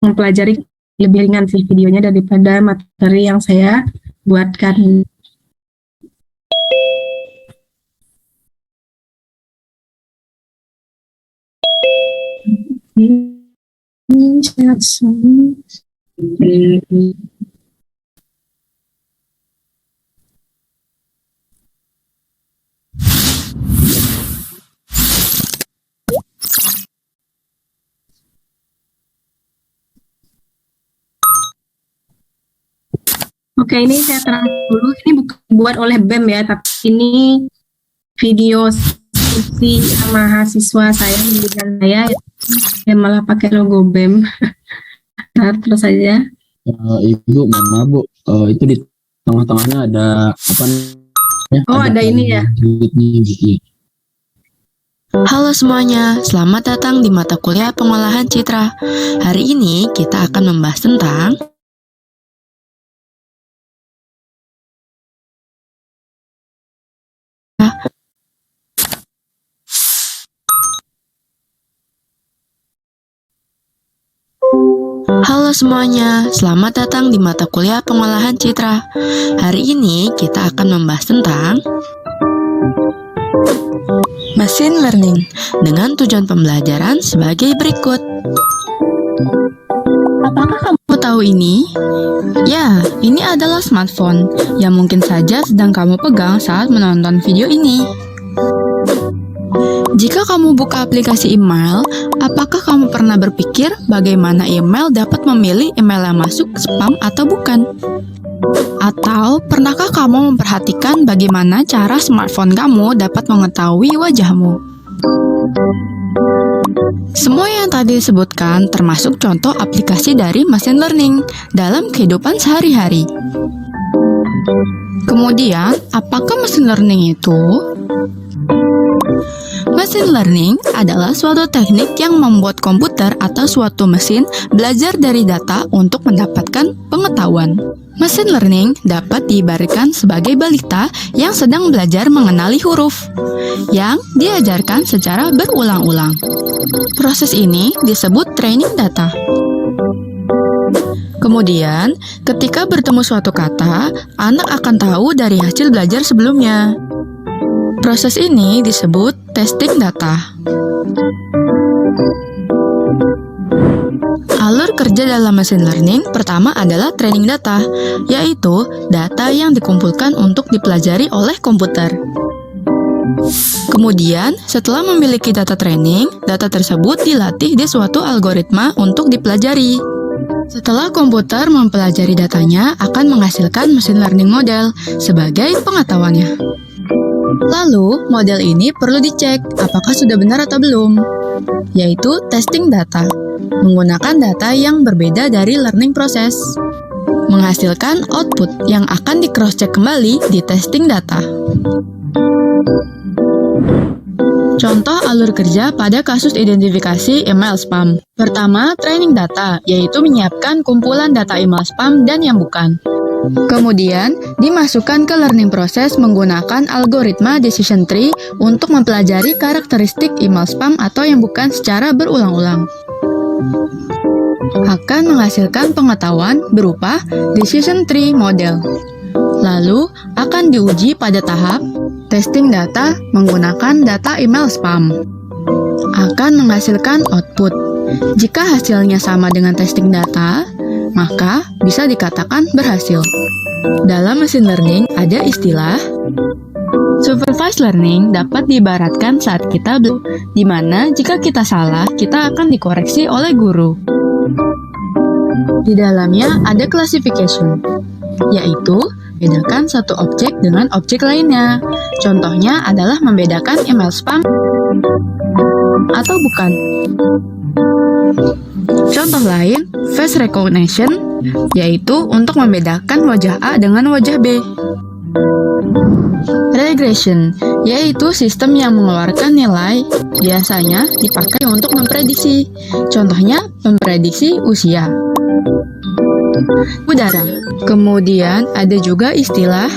mempelajari lebih ringan sih videonya daripada materi yang saya buatkan. Oke, ini saya terang dulu. Ini bukan dibuat oleh BEM ya, tapi ini video skripsi mahasiswa saya, bimbingan saya, yang malah pakai logo BEM. Nah, terus saja. Ibu, mohon maaf Bu, itu di tengah-tengahnya ada apa namanya? Oh, ada ini ya. Halo semuanya, selamat datang di mata kuliah pengolahan citra. Hari ini kita akan membahas tentang Halo semuanya, selamat datang di mata kuliah pengolahan citra. Hari ini kita akan membahas tentang machine learning dengan tujuan pembelajaran sebagai berikut. Apakah kamu tahu ini? Ya, ini adalah smartphone yang mungkin saja sedang kamu pegang saat menonton video ini. Jika kamu buka aplikasi email, apakah kamu pernah berpikir bagaimana email dapat memilih email yang masuk spam atau bukan? Atau pernahkah kamu memperhatikan bagaimana cara smartphone kamu dapat mengetahui wajahmu? Semua yang tadi disebutkan termasuk contoh aplikasi dari machine learning dalam kehidupan sehari-hari. Kemudian, apakah machine learning itu? Machine learning adalah suatu teknik yang membuat komputer atau suatu mesin belajar dari data untuk mendapatkan pengetahuan. Machine learning dapat diibaratkan sebagai balita yang sedang belajar mengenali huruf, yang diajarkan secara berulang-ulang. Proses ini disebut training data. Kemudian, ketika bertemu suatu kata, anak akan tahu dari hasil belajar sebelumnya. Proses ini disebut testing data. Alur kerja dalam machine learning pertama adalah training data, yaitu data yang dikumpulkan untuk dipelajari oleh komputer. Kemudian, setelah memiliki data training, data tersebut dilatih di suatu algoritma untuk dipelajari. Setelah komputer mempelajari datanya, akan menghasilkan machine learning model sebagai pengetahuannya. Lalu, model ini perlu dicek apakah sudah benar atau belum, yaitu testing data, menggunakan data yang berbeda dari learning process, menghasilkan output yang akan di-cross-check kembali di testing data. Contoh alur kerja pada kasus identifikasi email spam. Pertama, training data, yaitu menyiapkan kumpulan data email spam dan yang bukan. Kemudian, dimasukkan ke learning process menggunakan algoritma decision tree untuk mempelajari karakteristik email spam atau yang bukan secara berulang-ulang. Akan menghasilkan pengetahuan berupa decision tree model. Lalu, akan diuji pada tahap testing data menggunakan data email spam. Akan menghasilkan output. Jika hasilnya sama dengan testing data, maka bisa dikatakan berhasil. Dalam machine learning ada istilah supervised learning dapat diibaratkan saat kita di mana jika kita salah, kita akan dikoreksi oleh guru. Di dalamnya ada classification, yaitu bedakan satu objek dengan objek lainnya. Contohnya adalah membedakan email spam atau bukan. Contoh lain, face recognition, yaitu untuk membedakan wajah A dengan wajah B. Regression, yaitu sistem yang mengeluarkan nilai, biasanya dipakai untuk memprediksi. Contohnya, memprediksi usia. Udara. Kemudian ada juga istilah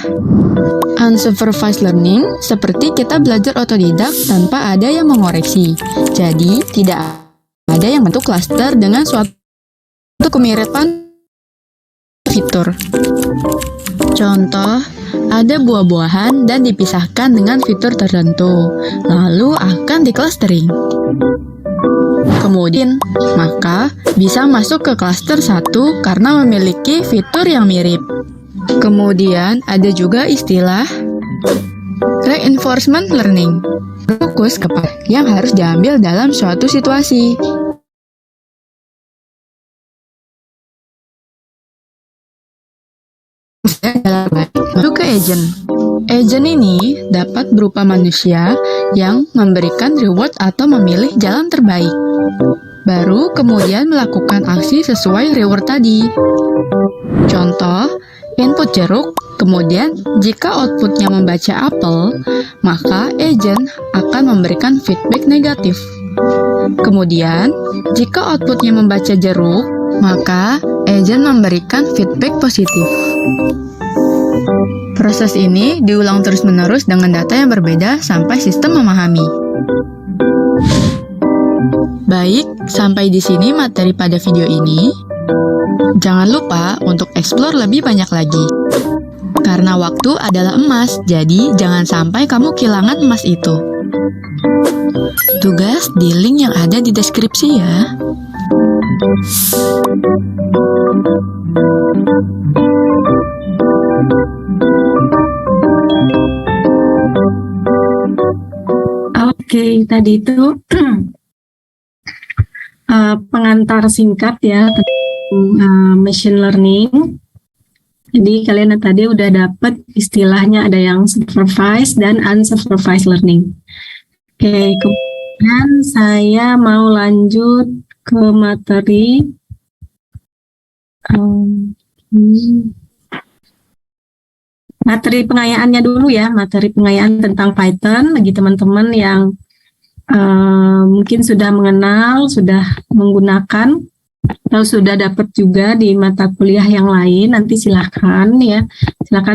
unsupervised learning, seperti kita belajar otodidak tanpa ada yang mengoreksi. Jadi, tidak ada yang bentuk klaster dengan suatu kemiripan fitur. Contoh, ada buah-buahan dan dipisahkan dengan fitur tertentu, lalu akan di-clustering. Kemudian, maka bisa masuk ke klaster 1 karena memiliki fitur yang mirip. Kemudian, ada juga istilah reinforcement learning, fokus kepada yang harus diambil dalam suatu situasi. Lalu ke agent. Agent ini dapat berupa manusia yang memberikan reward atau memilih jalan terbaik. Baru kemudian melakukan aksi sesuai reward tadi. Contoh, input jeruk, kemudian jika outputnya membaca apel, maka agent akan memberikan feedback negatif. Kemudian, jika outputnya membaca jeruk, maka agent memberikan feedback positif. Proses ini diulang terus-menerus dengan data yang berbeda sampai sistem memahami. Baik, sampai di sini materi pada video ini. Jangan lupa untuk explore lebih banyak lagi. Karena waktu adalah emas, jadi jangan sampai kamu kehilangan emas itu. Tugas di link yang ada di deskripsi ya. Oke, tadi itu pengantar singkat ya tentang machine learning. Jadi kalian tadi udah dapet istilahnya, ada yang supervised dan unsupervised learning. Oke, kemudian saya mau lanjut ke materi materi pengayaannya dulu ya, materi pengayaan tentang Python bagi teman-teman yang mungkin sudah mengenal, sudah menggunakan, atau sudah dapat juga di mata kuliah yang lain. Nanti silakan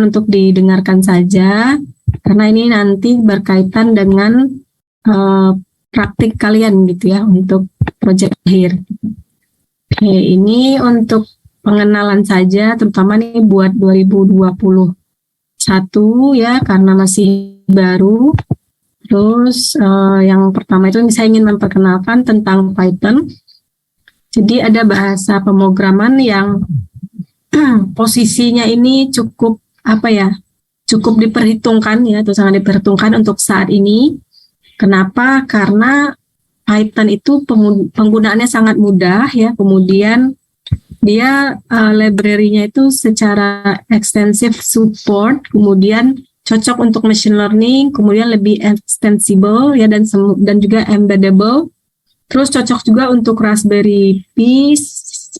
untuk didengarkan saja, karena ini nanti berkaitan dengan praktik kalian gitu ya, untuk proyek akhir. Oke, ini untuk pengenalan saja, terutama nih buat 2021 ya, karena masih baru. Terus yang pertama itu saya ingin memperkenalkan tentang Python. Jadi ada bahasa pemrograman yang posisinya ini cukup cukup diperhitungkan ya, atau sangat diperhitungkan untuk saat ini. Kenapa? Karena Python itu penggunaannya sangat mudah ya, kemudian dia library-nya itu secara extensive support, kemudian cocok untuk machine learning, kemudian lebih extensible ya, dan juga embeddable. Terus cocok juga untuk Raspberry Pi,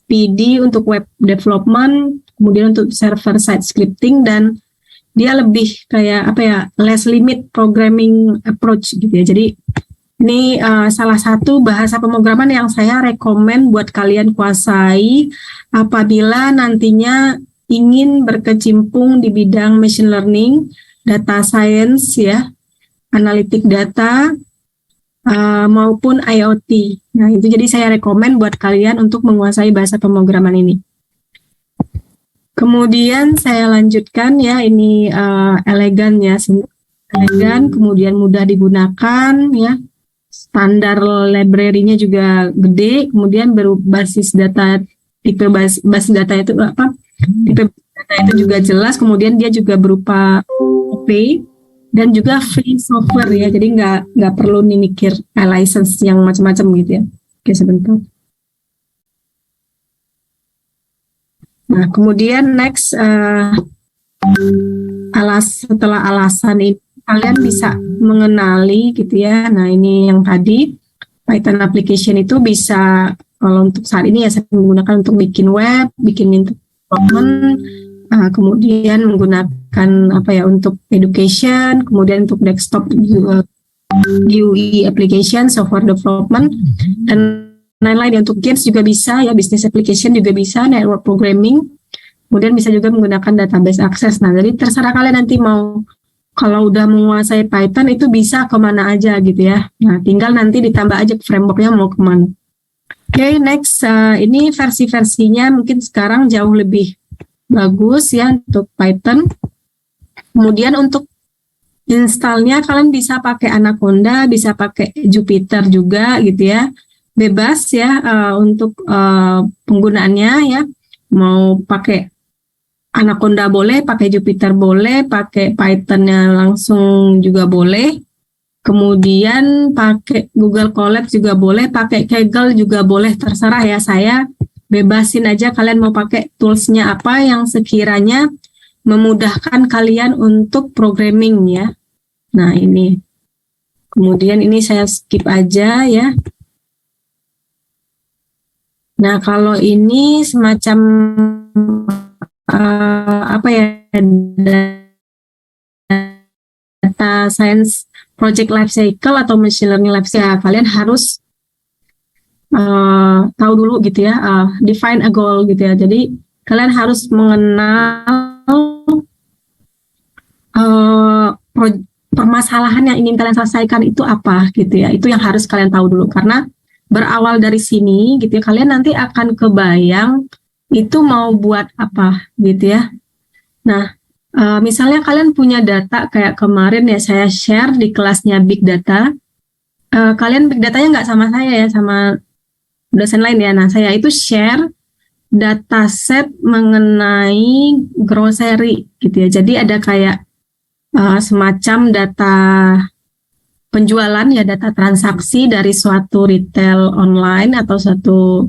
PD untuk web development, kemudian untuk server side scripting, dan dia lebih kayak less limit programming approach gitu ya. Jadi ini salah satu bahasa pemrograman yang saya rekomen buat kalian kuasai apabila nantinya ingin berkecimpung di bidang machine learning, data science ya, analitik data, maupun IoT. Nah, itu jadi saya rekomen buat kalian untuk menguasai bahasa pemrograman ini. Kemudian saya lanjutkan ya, ini elegan ya, elegan, kemudian mudah digunakan ya, standar library-nya juga gede, kemudian berbasis data, tipe basis data itu tipe data itu juga jelas, kemudian dia juga berupa OP dan juga free software ya, jadi nggak perlu nih mikir license yang macam-macam gitu ya. Oke, sebentar. Nah, kemudian next setelah alasan ini kalian bisa mengenali gitu ya. Nah, ini yang tadi Python application itu bisa, kalau untuk saat ini ya saya menggunakan untuk bikin web, bikin development, kemudian menggunakan untuk education, kemudian untuk desktop GUI application, software development, dan lain-lain. Untuk games juga bisa ya, business application juga bisa, network programming, kemudian bisa juga menggunakan database access. Nah, jadi terserah kalian nanti mau, kalau udah menguasai Python itu bisa kemana aja gitu ya. Nah, tinggal nanti ditambah aja frameworknya mau kemana. Oke, next, ini versi-versinya mungkin sekarang jauh lebih bagus ya untuk Python. Kemudian untuk installnya kalian bisa pakai Anaconda, bisa pakai Jupyter juga gitu ya. Bebas ya untuk penggunaannya ya. Mau pakai Anaconda boleh, pakai Jupyter boleh, pakai Pythonnya langsung juga boleh. Kemudian pakai Google Colab juga boleh, pakai Kaggle juga boleh, terserah ya. Saya bebasin aja kalian mau pakai toolsnya apa yang sekiranya memudahkan kalian untuk programming ya. Nah ini, kemudian ini saya skip aja ya. Nah kalau ini semacam apa ya, data science project life cycle atau machine learning life cycle, ya, kalian harus tahu dulu gitu ya, define a goal gitu ya. Jadi kalian harus mengenal permasalahan yang ingin kalian selesaikan itu apa gitu ya. Itu yang harus kalian tahu dulu, karena berawal dari sini gitu ya, kalian nanti akan kebayang itu mau buat apa gitu ya. Nah, misalnya kalian punya data kayak kemarin ya saya share di kelasnya Big Data. Kalian Big Datanya nggak sama saya ya, sama dosen lain ya. Nah, saya itu share dataset mengenai grocery gitu ya. Jadi ada kayak semacam data penjualan ya, data transaksi dari suatu retail online atau suatu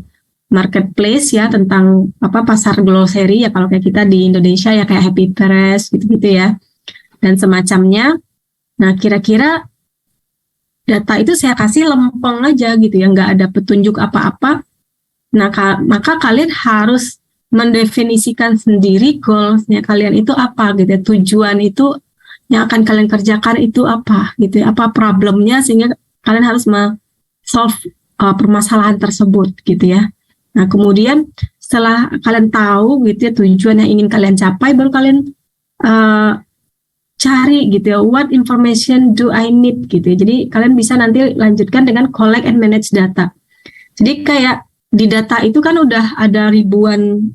marketplace ya, tentang apa, pasar grocery ya kalau kayak kita di Indonesia ya, kayak Happy Press gitu-gitu ya dan semacamnya. Nah kira-kira data itu saya kasih lempeng aja gitu ya, nggak ada petunjuk apa-apa. Nah maka kalian harus mendefinisikan sendiri goalsnya kalian itu apa gitu ya, tujuan itu yang akan kalian kerjakan itu apa gitu ya, apa problemnya, sehingga kalian harus solve permasalahan tersebut gitu ya. Nah kemudian setelah kalian tahu gitu ya tujuan yang ingin kalian capai, baru kalian cari gitu ya, what information do I need gitu ya. Jadi kalian bisa nanti lanjutkan dengan collect and manage data. Jadi kayak di data itu kan udah ada ribuan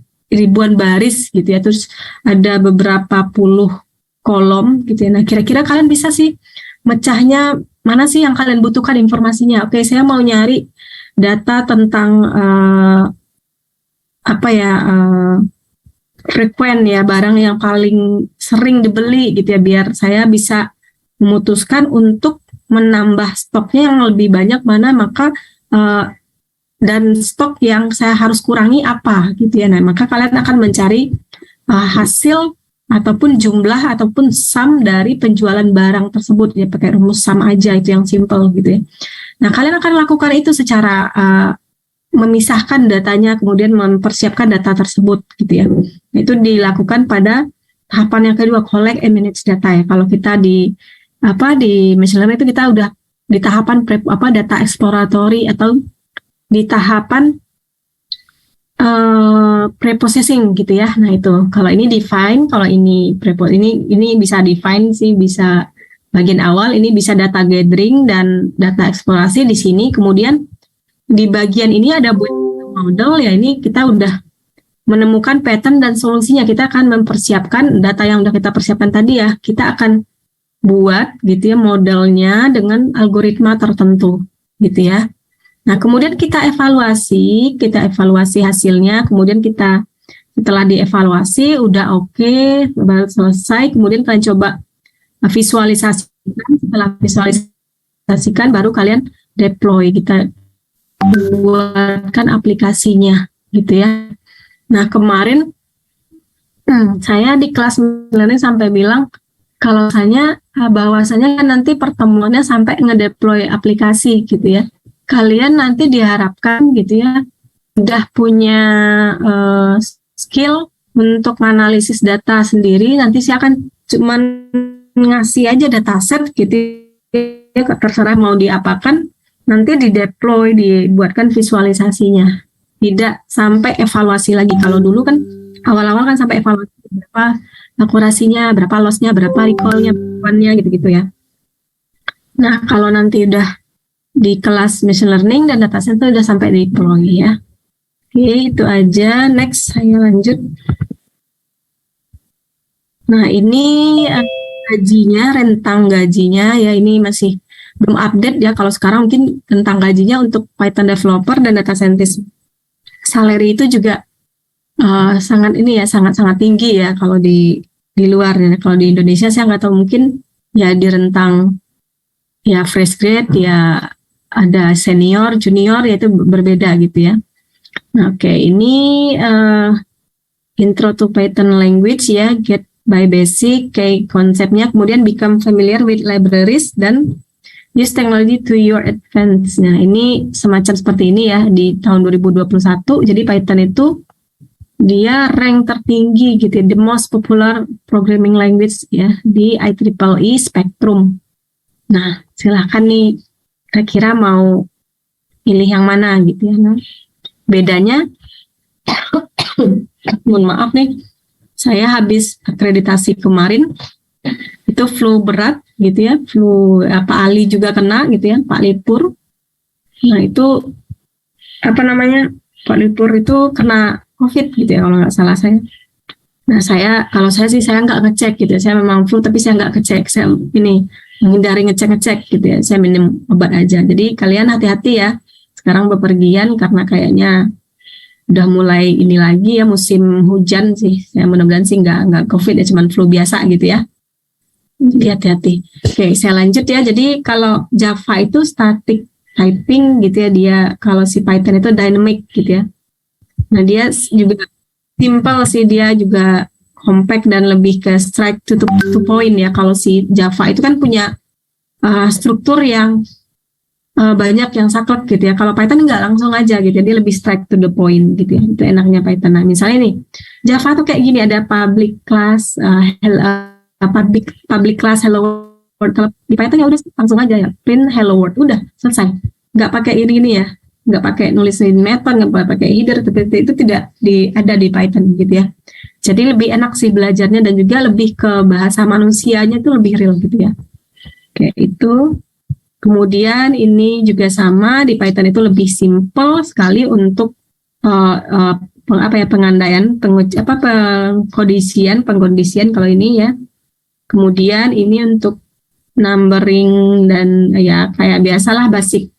baris gitu ya, terus ada beberapa puluh kolom gitu ya. Nah kira-kira kalian bisa sih mecahnya mana sih yang kalian butuhkan informasinya. Oke, saya mau nyari data tentang frekuen ya, barang yang paling sering dibeli gitu ya, biar saya bisa memutuskan untuk menambah stoknya yang lebih banyak mana, maka dan stok yang saya harus kurangi apa gitu ya. Nah maka kalian akan mencari hasil ataupun jumlah ataupun sum dari penjualan barang tersebut ya, pakai rumus sum aja, itu yang simple gitu ya. Nah kalian akan lakukan itu secara memisahkan datanya, kemudian mempersiapkan data tersebut gitu ya. Itu dilakukan pada tahapan yang kedua, collect and manage data ya. Kalau kita di machine learning itu kita udah di tahapan data exploratory atau di tahapan preprocessing gitu ya. Nah itu kalau ini define, kalau ini ini bisa define sih, bisa bagian awal, ini bisa data gathering dan data eksplorasi di sini. Kemudian di bagian ini ada buat model ya, ini kita udah menemukan pattern dan solusinya. Kita akan mempersiapkan data yang udah kita persiapkan tadi ya, kita akan buat gitu ya modelnya dengan algoritma tertentu gitu ya. Nah kemudian kita evaluasi hasilnya, kemudian kita setelah dievaluasi udah oke, baru selesai, kemudian kalian coba visualisasikan. Setelah visualisasikan baru kalian deploy, kita buatkan aplikasinya gitu ya. Nah kemarin saya di kelas learning sampai bilang kalau bahwasanya nanti pertemuannya sampai ngedeploy aplikasi gitu ya. Kalian nanti diharapkan gitu ya udah punya skill untuk menganalisis data sendiri. Nanti saya akan cuman ngasih aja dataset gitu ya, terserah mau diapakan, nanti dideploy, dibuatkan visualisasinya, tidak sampai evaluasi lagi. Kalau dulu kan awal-awal kan sampai evaluasi, berapa akurasinya, berapa lossnya, berapa recall-nya, gitu-gitu ya. Nah kalau nanti udah di kelas machine learning dan data science itu udah sampai deploy ya. Oke, itu aja. Next, saya lanjut. Nah, ini gajinya, rentang gajinya ya, ini masih belum update ya. Kalau sekarang mungkin tentang gajinya untuk Python developer dan data scientist salary itu juga sangat ini ya, sangat tinggi ya kalau di luar ya. Kalau di Indonesia saya nggak tahu, mungkin ya di rentang ya fresh grade ya, ada senior, junior, ya itu berbeda gitu ya. Nah, oke, ini intro to Python language ya, get by basic, kayak konsepnya, kemudian become familiar with libraries dan use technology to your advantage. Nah, ini semacam seperti ini ya di tahun 2021. Jadi Python itu dia rank tertinggi gitu ya, the most popular programming language ya di IEEE Spectrum. Nah, silahkan nih, kira-kira mau pilih yang mana gitu ya. Nah, bedanya, mohon maaf nih, saya habis akreditasi kemarin, itu flu berat gitu ya, flu Pak Ali juga kena gitu ya, Pak Lipur. Nah itu apa namanya, Pak Lipur itu kena COVID gitu ya kalau nggak salah saya. Nah kalau saya sih saya nggak ngecek gitu ya, saya memang flu tapi saya nggak ngecek, saya ini menghindari ngecek gitu ya, saya minum obat aja. Jadi kalian hati-hati ya sekarang bepergian karena kayaknya udah mulai ini lagi ya, musim hujan sih. Saya mudah-mudahan sih nggak COVID ya, cuman flu biasa gitu ya. Jadi hati-hati. Oke, saya lanjut ya. Jadi kalau Java itu static typing gitu ya, dia kalau si Python itu dynamic gitu ya. Nah dia juga simple sih, dia juga compact dan lebih ke straight to point ya. Kalau si Java itu kan punya struktur yang banyak yang saklek gitu ya. Kalau Python nggak langsung aja gitu ya, dia lebih straight to the point gitu ya. Itu enaknya Python. Nah misalnya nih, Java tuh kayak gini, ada public class, public class hello world. Kalau di Python ya udah langsung aja ya, print hello world, udah selesai. Nggak pakai ini ya, nggak pakai nulisin method, nggak pakai header, itu tidak ada di Python gitu ya. Jadi lebih enak sih belajarnya, dan juga lebih ke bahasa manusianya itu lebih real gitu ya. Oke, itu. Kemudian ini juga sama, di Python itu lebih simple sekali untuk pengandaian, pengkondisian kalau ini ya. Kemudian ini untuk numbering dan ya kayak biasalah basic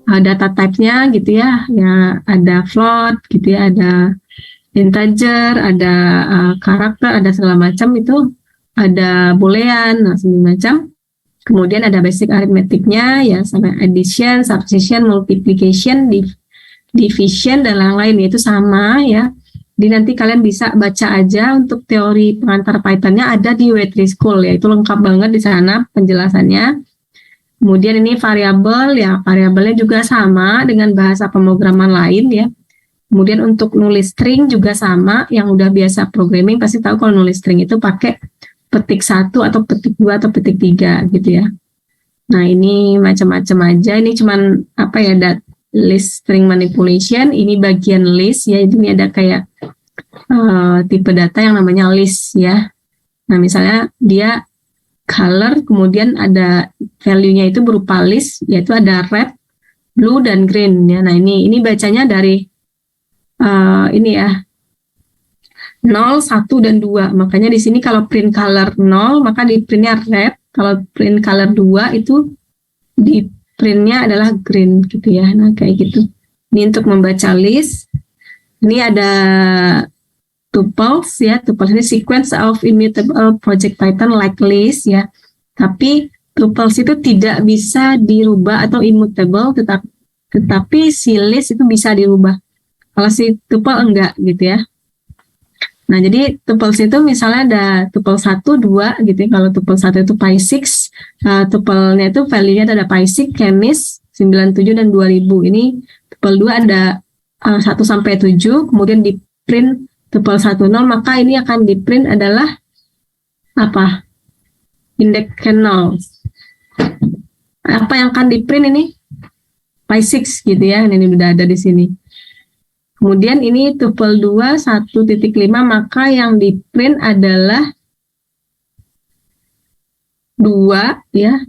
data type-nya gitu ya. Ya ada float gitu ya, ada integer, ada karakter, ada segala macam itu, ada boolean, nah segala macam. Kemudian ada basic arithmetic-nya ya, sama addition, subtraction, multiplication, division dan lain-lain, itu sama ya. Jadi nanti kalian bisa baca aja untuk teori pengantar Python-nya ada di W3 School ya, itu lengkap banget di sana penjelasannya. Kemudian ini variabel ya, variabelnya juga sama dengan bahasa pemrograman lain ya. Kemudian untuk nulis string juga sama, yang udah biasa programming pasti tahu kalau nulis string itu pakai petik 1 atau petik 2 atau petik 3 gitu ya. Nah ini macam-macam aja, ini cuman apa ya, list string manipulation, ini bagian list ya, ini ada kayak tipe data yang namanya list ya. Nah misalnya dia color, kemudian ada value-nya itu berupa list, yaitu ada red, blue, dan green ya. Nah ini bacanya dari ini ya, 0, 1, dan 2. Makanya di sini kalau print color 0, maka di printnya red. Kalau print color 2 itu di printnya adalah green gitu ya. Nah kayak gitu. Ini untuk membaca list. Ini ada tuples ya. Tuples ini sequence of immutable project Python like list ya. Tapi tuples itu tidak bisa dirubah atau immutable, tetapi si list itu bisa dirubah. Kalau si tuple enggak gitu ya. Nah, jadi tuples itu misalnya ada tuple 1, 2 gitu ya. Kalau tuple 1 itu pi6, tupelnya itu value-nya ada pi6, chemis, 97, dan 2000. Ini tuple 2 ada 1 sampai 7, kemudian di print tuple 1, 0, maka ini akan di print adalah apa? Indeks 0. Apa yang akan di print ini? Pi6 gitu ya. Ini udah ada di sini. Kemudian ini tuple 2, 1.5, maka yang di print adalah 2 ya.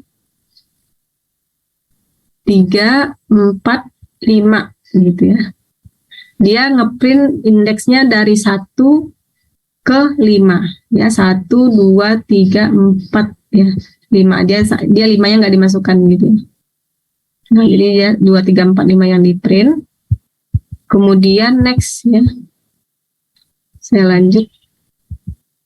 3, 4, 5 gitu ya. Dia ngeprint indeksnya dari 1 ke 5 ya, 1, 2, 3, 4 ya, 5. Dia 5-nya nggak dimasukkan gitu ya. Nah, jadi ya 2, 3, 4, 5 yang di print. Kemudian next ya. Saya lanjut.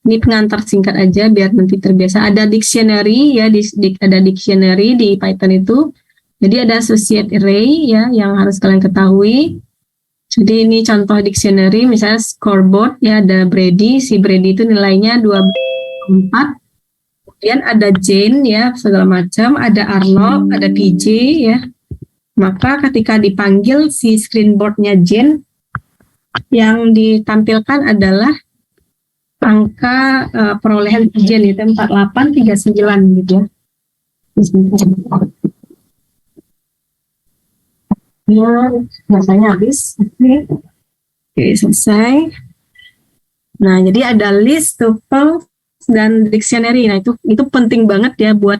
Ini pengantar singkat aja biar nanti terbiasa. Ada dictionary ya, ada dictionary di Python itu. Jadi ada associate array ya yang harus kalian ketahui. Jadi ini contoh dictionary, misalnya scoreboard ya, ada Brady. Si Brady itu nilainya 24. Kemudian ada Jane ya, segala macam. Ada Arnold, ada PJ ya. Maka ketika dipanggil si screenboardnya Jane, yang ditampilkan adalah angka perolehan Jane itu 4839 gitu ya. Ya, rasanya habis. Oke, selesai. Nah, jadi ada list, tuple, dan dictionary. Nah, itu penting banget ya buat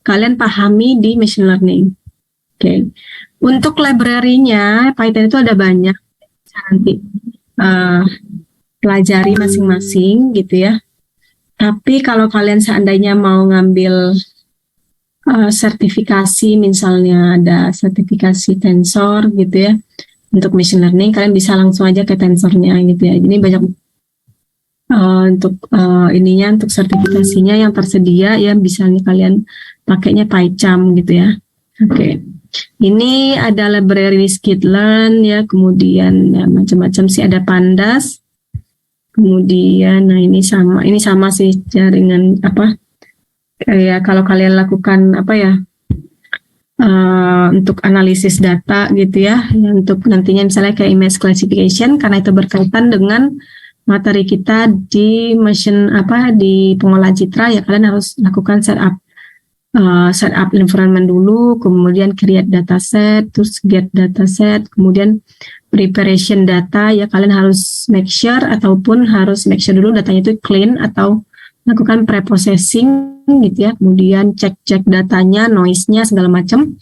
kalian pahami di machine learning. Oke. Untuk library-nya, Python itu ada banyak. Nanti pelajari masing-masing gitu ya. Tapi kalau kalian seandainya mau ngambil sertifikasi, misalnya ada sertifikasi tensor gitu ya, untuk machine learning kalian bisa langsung aja ke tensornya gitu ya. Jadi banyak untuk untuk sertifikasinya yang tersedia ya, bisa nih kalian pakainya PyCharm gitu ya. Oke. Ini ada library scikit-learn ya, kemudian ya, macam-macam sih, ada pandas. Kemudian nah ini sama sih jaringan apa, kayak kalau kalian lakukan apa ya, untuk analisis data gitu ya, untuk nantinya misalnya kayak image classification, karena itu berkaitan dengan materi kita di di pengolahan citra ya, kalian harus lakukan setup environment dulu, kemudian create dataset, terus get dataset, kemudian preparation data ya, kalian harus make sure dulu datanya itu clean atau lakukan preprocessing gitu ya, kemudian cek datanya, noise-nya segala macam.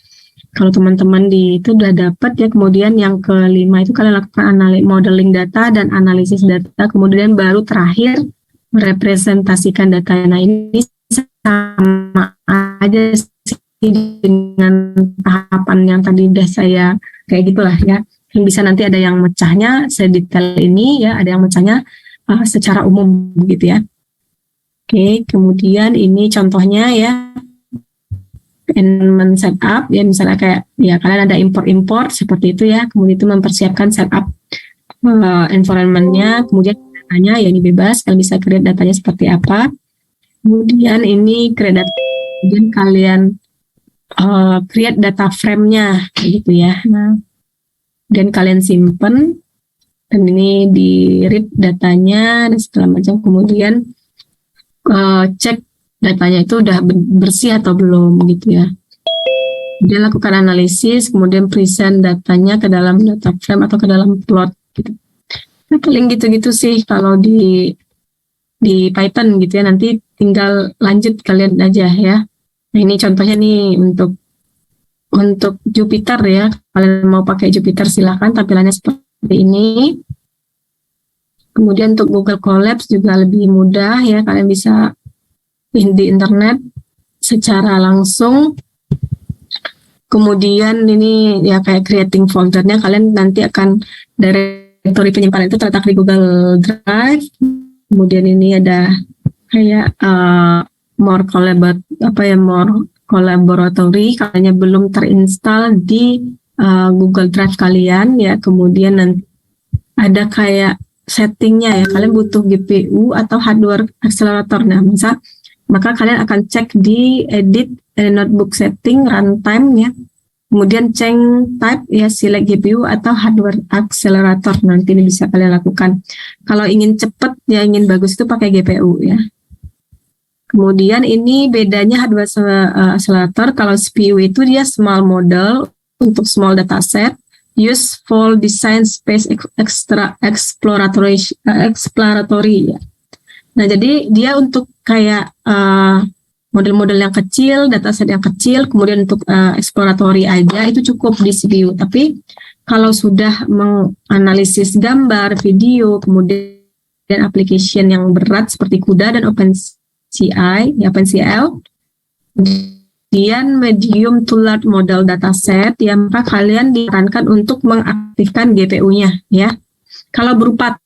Kalau teman-teman itu udah dapat ya, kemudian yang kelima itu kalian lakukan modeling data dan analisis data, kemudian baru terakhir merepresentasikan data. Nah ini sama aja sih dengan tahapan yang tadi udah saya kayak gitulah ya. Yang bisa nanti ada yang mecahnya sedetail ini ya, ada yang mecahnya secara umum gitu ya. Oke, kemudian ini contohnya ya, environment setup ya, misalnya kayak ya kalian ada import seperti itu ya, kemudian itu mempersiapkan setup environment-nya, kemudian datanya ya ini bebas, kalian bisa create datanya seperti apa. Kemudian ini create data, kemudian kalian create data frame-nya gitu ya. Nah, dan kalian simpen, dan ini di read datanya dan segala macam, kemudian cek datanya itu udah bersih atau belum gitu ya. Kemudian lakukan analisis, kemudian present datanya ke dalam data frame atau ke dalam plot gitu. Nah, paling gitu-gitu sih kalau di Python gitu ya, nanti tinggal lanjut kalian aja ya. Nah ini contohnya nih untuk Jupyter ya, kalian mau pakai Jupyter silahkan, tampilannya seperti ini. Kemudian untuk Google Colabs juga lebih mudah ya, kalian bisa di internet secara langsung. Kemudian ini ya kayak creating foldernya, kalian nanti akan directory penyimpanan itu terletak di Google Drive. Kemudian ini ada kayak more collaboratory, kayaknya belum terinstall di Google Drive kalian ya. Kemudian nanti ada kayak settingnya ya, kalian butuh GPU atau hardware accelerator. Nah, maka kalian akan cek di edit notebook setting runtime ya, kemudian change type ya, select GPU atau hardware accelerator. Nanti ini bisa kalian lakukan kalau ingin cepat ya, ingin bagus itu pakai GPU ya. Kemudian ini bedanya hardware accelerator, kalau CPU itu dia small model untuk small dataset, useful design space exploratory ya. Nah jadi dia untuk kayak model-model yang kecil, dataset yang kecil, kemudian untuk exploratory aja itu cukup di CPU. Tapi kalau sudah menganalisis gambar, video, kemudian application yang berat seperti CUDA dan OpenCI, ya OpenCL, kemudian medium to large model dataset, ya maka kalian disarankan untuk mengaktifkan GPU-nya, ya. Kalau berupa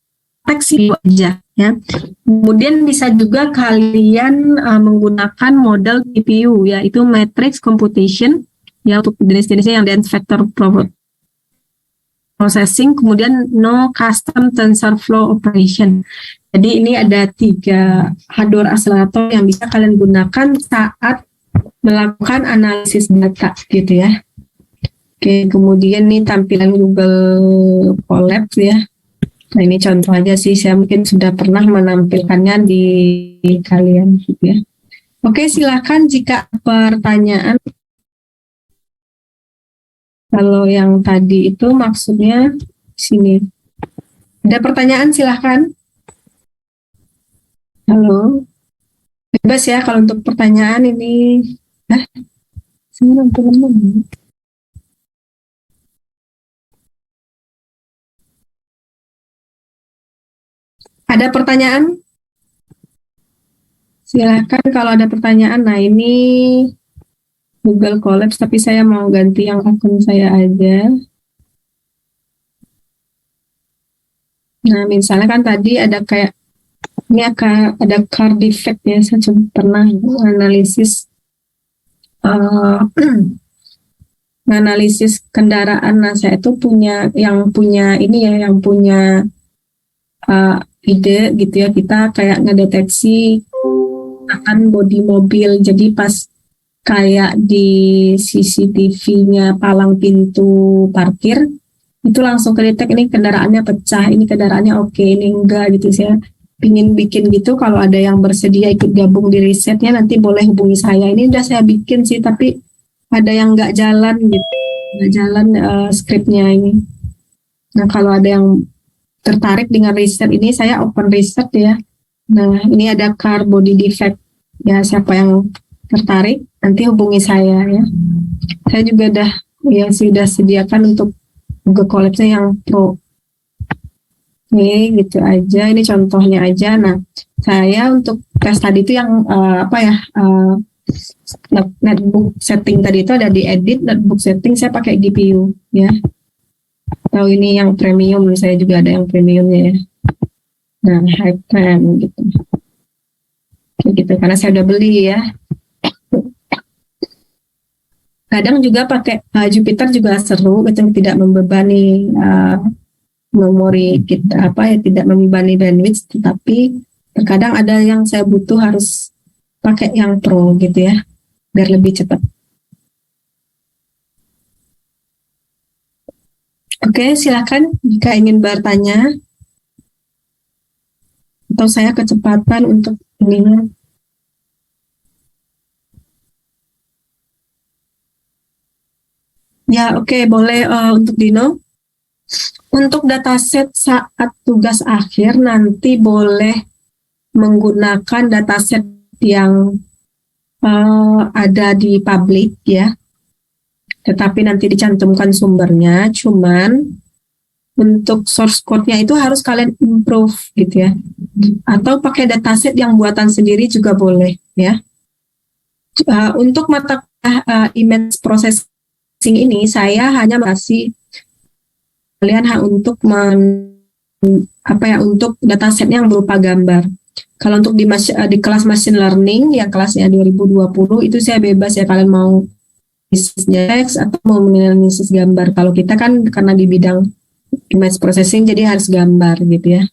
teks itu aja, ya. Kemudian bisa juga kalian menggunakan model GPU, yaitu matrix computation, ya untuk jenis-jenisnya yang dense vector processing, kemudian no custom TensorFlow operation. Jadi ini ada 3 hardware accelerator yang bisa kalian gunakan saat melakukan analisis data gitu ya. Oke, kemudian nih tampilan Google Colab ya. Nah ini contoh aja sih, saya mungkin sudah pernah menampilkannya di kalian gitu ya. Oke, silakan jika pertanyaan. Kalau yang tadi itu maksudnya sini. Ada pertanyaan silahkan. Halo. Bebas ya kalau untuk pertanyaan ini. Ada pertanyaan? Silakan kalau ada pertanyaan. Nah ini Google Colab, tapi saya mau ganti yang akun saya aja. Nah misalnya kan tadi ada kayak ini ada car defect ya, saya pernah analisis analisis kendaraan. Nah saya itu punya ide gitu ya, kita kayak ngedeteksi akan bodi mobil. Jadi pas kayak di CCTV-nya palang pintu parkir itu langsung kedetek ini kendaraannya pecah, ini kendaraannya oke, ini enggak gitu. Saya pingin bikin gitu. Kalau ada yang bersedia ikut gabung di risetnya nanti boleh hubungi saya. Ini udah saya bikin sih, tapi ada yang nggak jalan gitu, nggak jalan skripnya ini. Nah kalau ada yang tertarik dengan riset ini, saya open riset ya. Nah ini ada car body defect ya, siapa yang tertarik nanti hubungi saya ya. Saya juga sudah sediakan untuk Google Colab-nya yang pro. Ini gitu aja, ini contohnya aja. Nah, saya untuk tes tadi itu yang netbook setting tadi itu ada di edit netbook setting, saya pakai GPU ya. Atau ini yang premium, saya juga ada yang premiumnya ya. Nah, high prime gitu. Kayak gitu, karena saya udah beli ya. Kadang juga pakai Jupyter juga seru, gitu, tidak membebani memori kita tidak membebani bandwidth, tetapi terkadang ada yang saya butuh harus pakai yang pro gitu ya, biar lebih cepat. Oke, silakan jika ingin bertanya atau saya kecepatan untuk ini. Ya, oke, boleh untuk Dino. Untuk dataset saat tugas akhir nanti boleh menggunakan dataset yang ada di public ya, tetapi nanti dicantumkan sumbernya. Cuman untuk source code-nya itu harus kalian improve gitu ya, atau pakai dataset yang buatan sendiri juga boleh ya. Untuk mata image processing ini saya hanya kasih kalian untuk untuk datasetnya yang berupa gambar. Kalau untuk di kelas machine learning yang kelasnya 2020 itu saya bebas ya, kalian mau analisis teks atau mau menganalisis gambar. Kalau kita kan karena di bidang image processing jadi harus gambar gitu ya.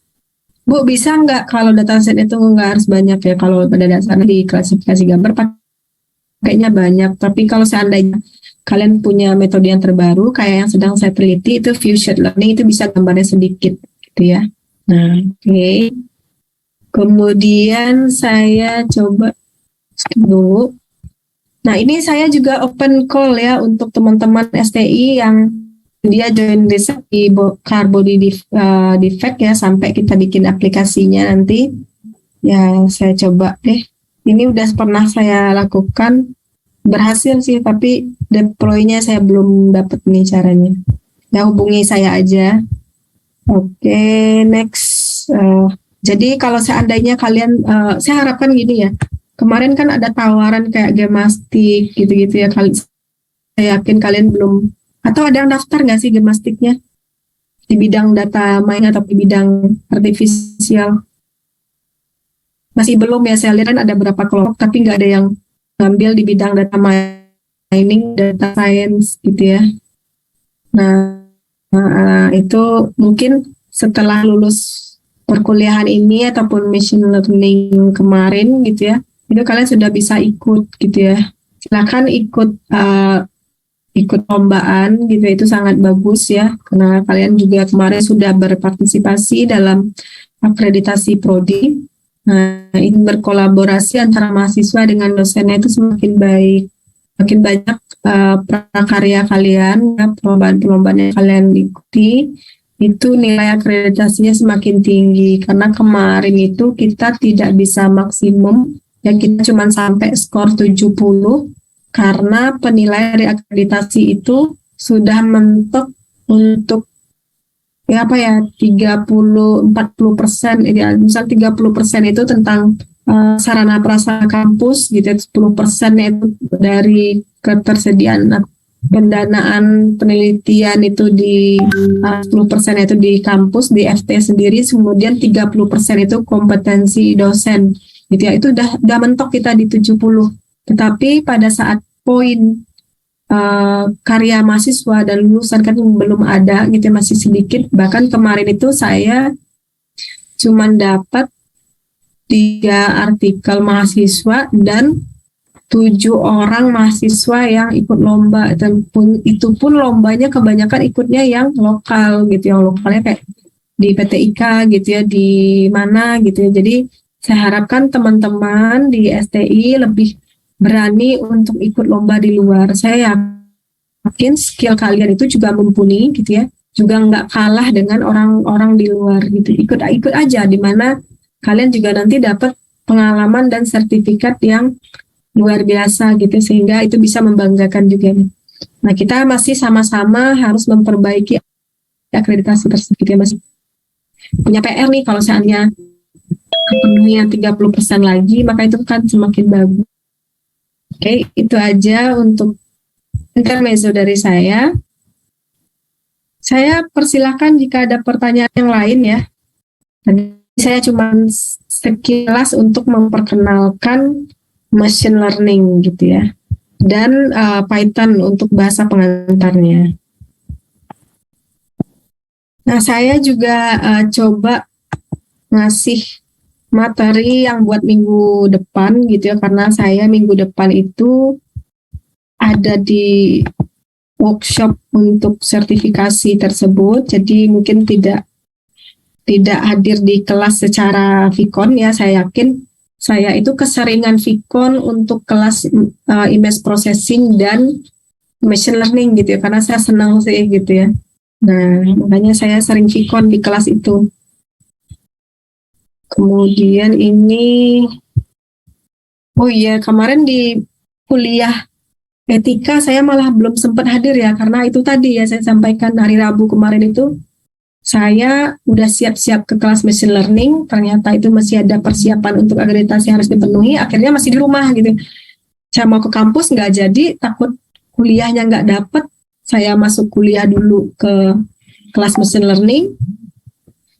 Bu, bisa nggak kalau dataset itu nggak harus banyak ya? Kalau pada dasarnya di klasifikasi gambar pakainya banyak. Tapi kalau seandainya kalian punya metode yang terbaru kayak yang sedang saya teliti itu Fusion Learning, itu bisa gambarnya sedikit gitu ya. Nah, oke. Kemudian saya coba dulu. Nah, ini saya juga open call ya untuk teman-teman STI yang dia join riset di car body defect ya, sampai kita bikin aplikasinya nanti. Ya, saya coba deh Ini udah pernah saya lakukan, berhasil sih, tapi deploy-nya saya belum dapat nih caranya. Ya hubungi saya aja. Oke, next. Jadi kalau seandainya kalian, saya harapkan gini ya. Kemarin kan ada tawaran kayak Gemastik gitu-gitu ya. Saya yakin kalian belum, atau ada yang daftar nggak sih Gemastiknya di bidang data mining atau di bidang artifisial? Masih belum ya, saya lihat kan ada beberapa kelompok tapi nggak ada yang ngambil di bidang data mining, data science gitu ya. Nah, itu mungkin setelah lulus perkuliahan ini ataupun machine learning kemarin gitu ya, itu kalian sudah bisa ikut gitu ya. Silakan ikut lombaan gitu, itu sangat bagus ya, karena kalian juga kemarin sudah berpartisipasi dalam akreditasi prodi. Nah, ini berkolaborasi antara mahasiswa dengan dosennya itu semakin baik, makin banyak prakarya kalian, ya, perlombaan-perlombaan yang kalian ikuti, itu nilai akreditasinya semakin tinggi. Karena kemarin itu kita tidak bisa maksimum, ya kita cuma sampai skor 70, karena penilaian dari akreditasi itu sudah mentok untuk ya apa ya 30-40%, ya misal 30% itu tentang sarana prasarana kampus gitu, 10% itu dari ketersediaan pendanaan penelitian itu di 10% itu di kampus, di FT sendiri, kemudian 30% itu kompetensi dosen gitu ya, itu udah mentok kita di 70. Tetapi pada saat poin karya mahasiswa dan lulusan kan belum ada gitu, masih sedikit. Bahkan kemarin itu saya cuma dapat 3 artikel mahasiswa dan 7 orang mahasiswa yang ikut lomba, dan itu pun lombanya kebanyakan ikutnya yang lokal gitu, yang lokalnya kayak di PTIK gitu ya, di mana gitu ya. Jadi saya harapkan teman-teman di STI lebih berani untuk ikut lomba di luar. Saya yakin skill kalian itu juga mumpuni gitu ya, juga nggak kalah dengan orang-orang di luar gitu. Ikut aja, di mana kalian juga nanti dapat pengalaman dan sertifikat yang luar biasa gitu, sehingga itu bisa membanggakan juga. Nah, kita masih sama-sama harus memperbaiki akreditasi tersebut ya, masih punya PR nih. Kalau seandainya kepenuhian 30% lagi, maka itu kan semakin bagus. Oke, itu aja untuk intermezzo dari saya. Saya persilahkan jika ada pertanyaan yang lain ya. Tadi saya cuma sekilas untuk memperkenalkan machine learning gitu ya, dan Python untuk bahasa pengantarnya. Nah, saya juga coba ngasih materi yang buat minggu depan gitu ya, karena saya minggu depan itu ada di workshop untuk sertifikasi tersebut, jadi mungkin tidak hadir di kelas secara Vicon ya. Saya yakin saya itu keseringan Vicon untuk kelas image processing dan machine learning gitu ya, karena saya senang sih gitu ya. Nah, makanya saya sering Vicon di kelas itu. Kemudian ini, oh iya, kemarin di kuliah etika saya malah belum sempat hadir ya, karena itu tadi ya saya sampaikan hari Rabu kemarin itu saya udah siap-siap ke kelas machine learning, ternyata itu masih ada persiapan untuk akreditasi harus dipenuhi, akhirnya masih di rumah gitu. Saya mau ke kampus nggak jadi, takut kuliahnya nggak dapet, saya masuk kuliah dulu ke kelas machine learning,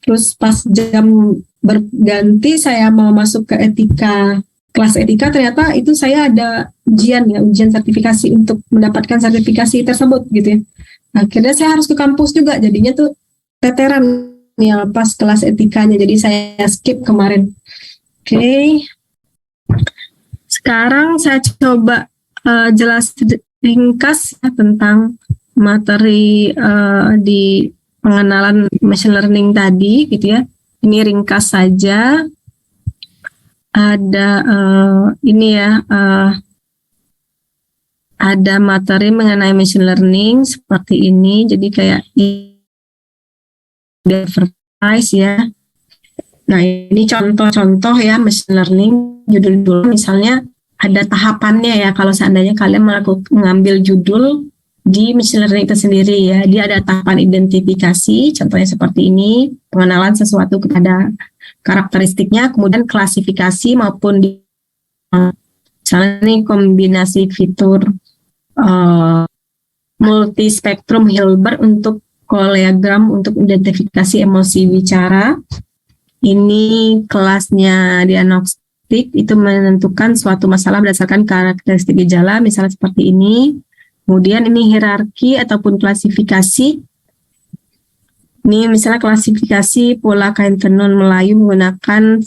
terus pas jam berganti saya mau masuk ke etika, kelas etika, ternyata itu saya ada ujian sertifikasi untuk mendapatkan sertifikasi tersebut gitu ya. Akhirnya saya harus ke kampus juga, jadinya tuh teteran ya pas kelas etikanya, jadi saya skip kemarin. Oke. Sekarang saya coba jelas ringkas ya, tentang materi di pengenalan machine learning tadi gitu ya. Ini ringkas saja. Ada ini ya, ada materi mengenai machine learning seperti ini. Jadi kayak advertise ya. Nah, ini contoh-contoh ya machine learning, judul-judul misalnya ada tahapannya ya, kalau seandainya kalian mengambil judul di machine learning itu sendiri ya, dia ada tahapan identifikasi, contohnya seperti ini, pengenalan sesuatu kepada karakteristiknya, kemudian klasifikasi maupun di misalnya ini kombinasi fitur multispektrum Hilbert untuk Colleagram untuk identifikasi emosi bicara. Ini kelasnya diagnostik, itu menentukan suatu masalah berdasarkan karakteristik gejala, misalnya seperti ini. Kemudian ini hierarki ataupun klasifikasi. Ini misalnya klasifikasi pola kain tenun Melayu menggunakan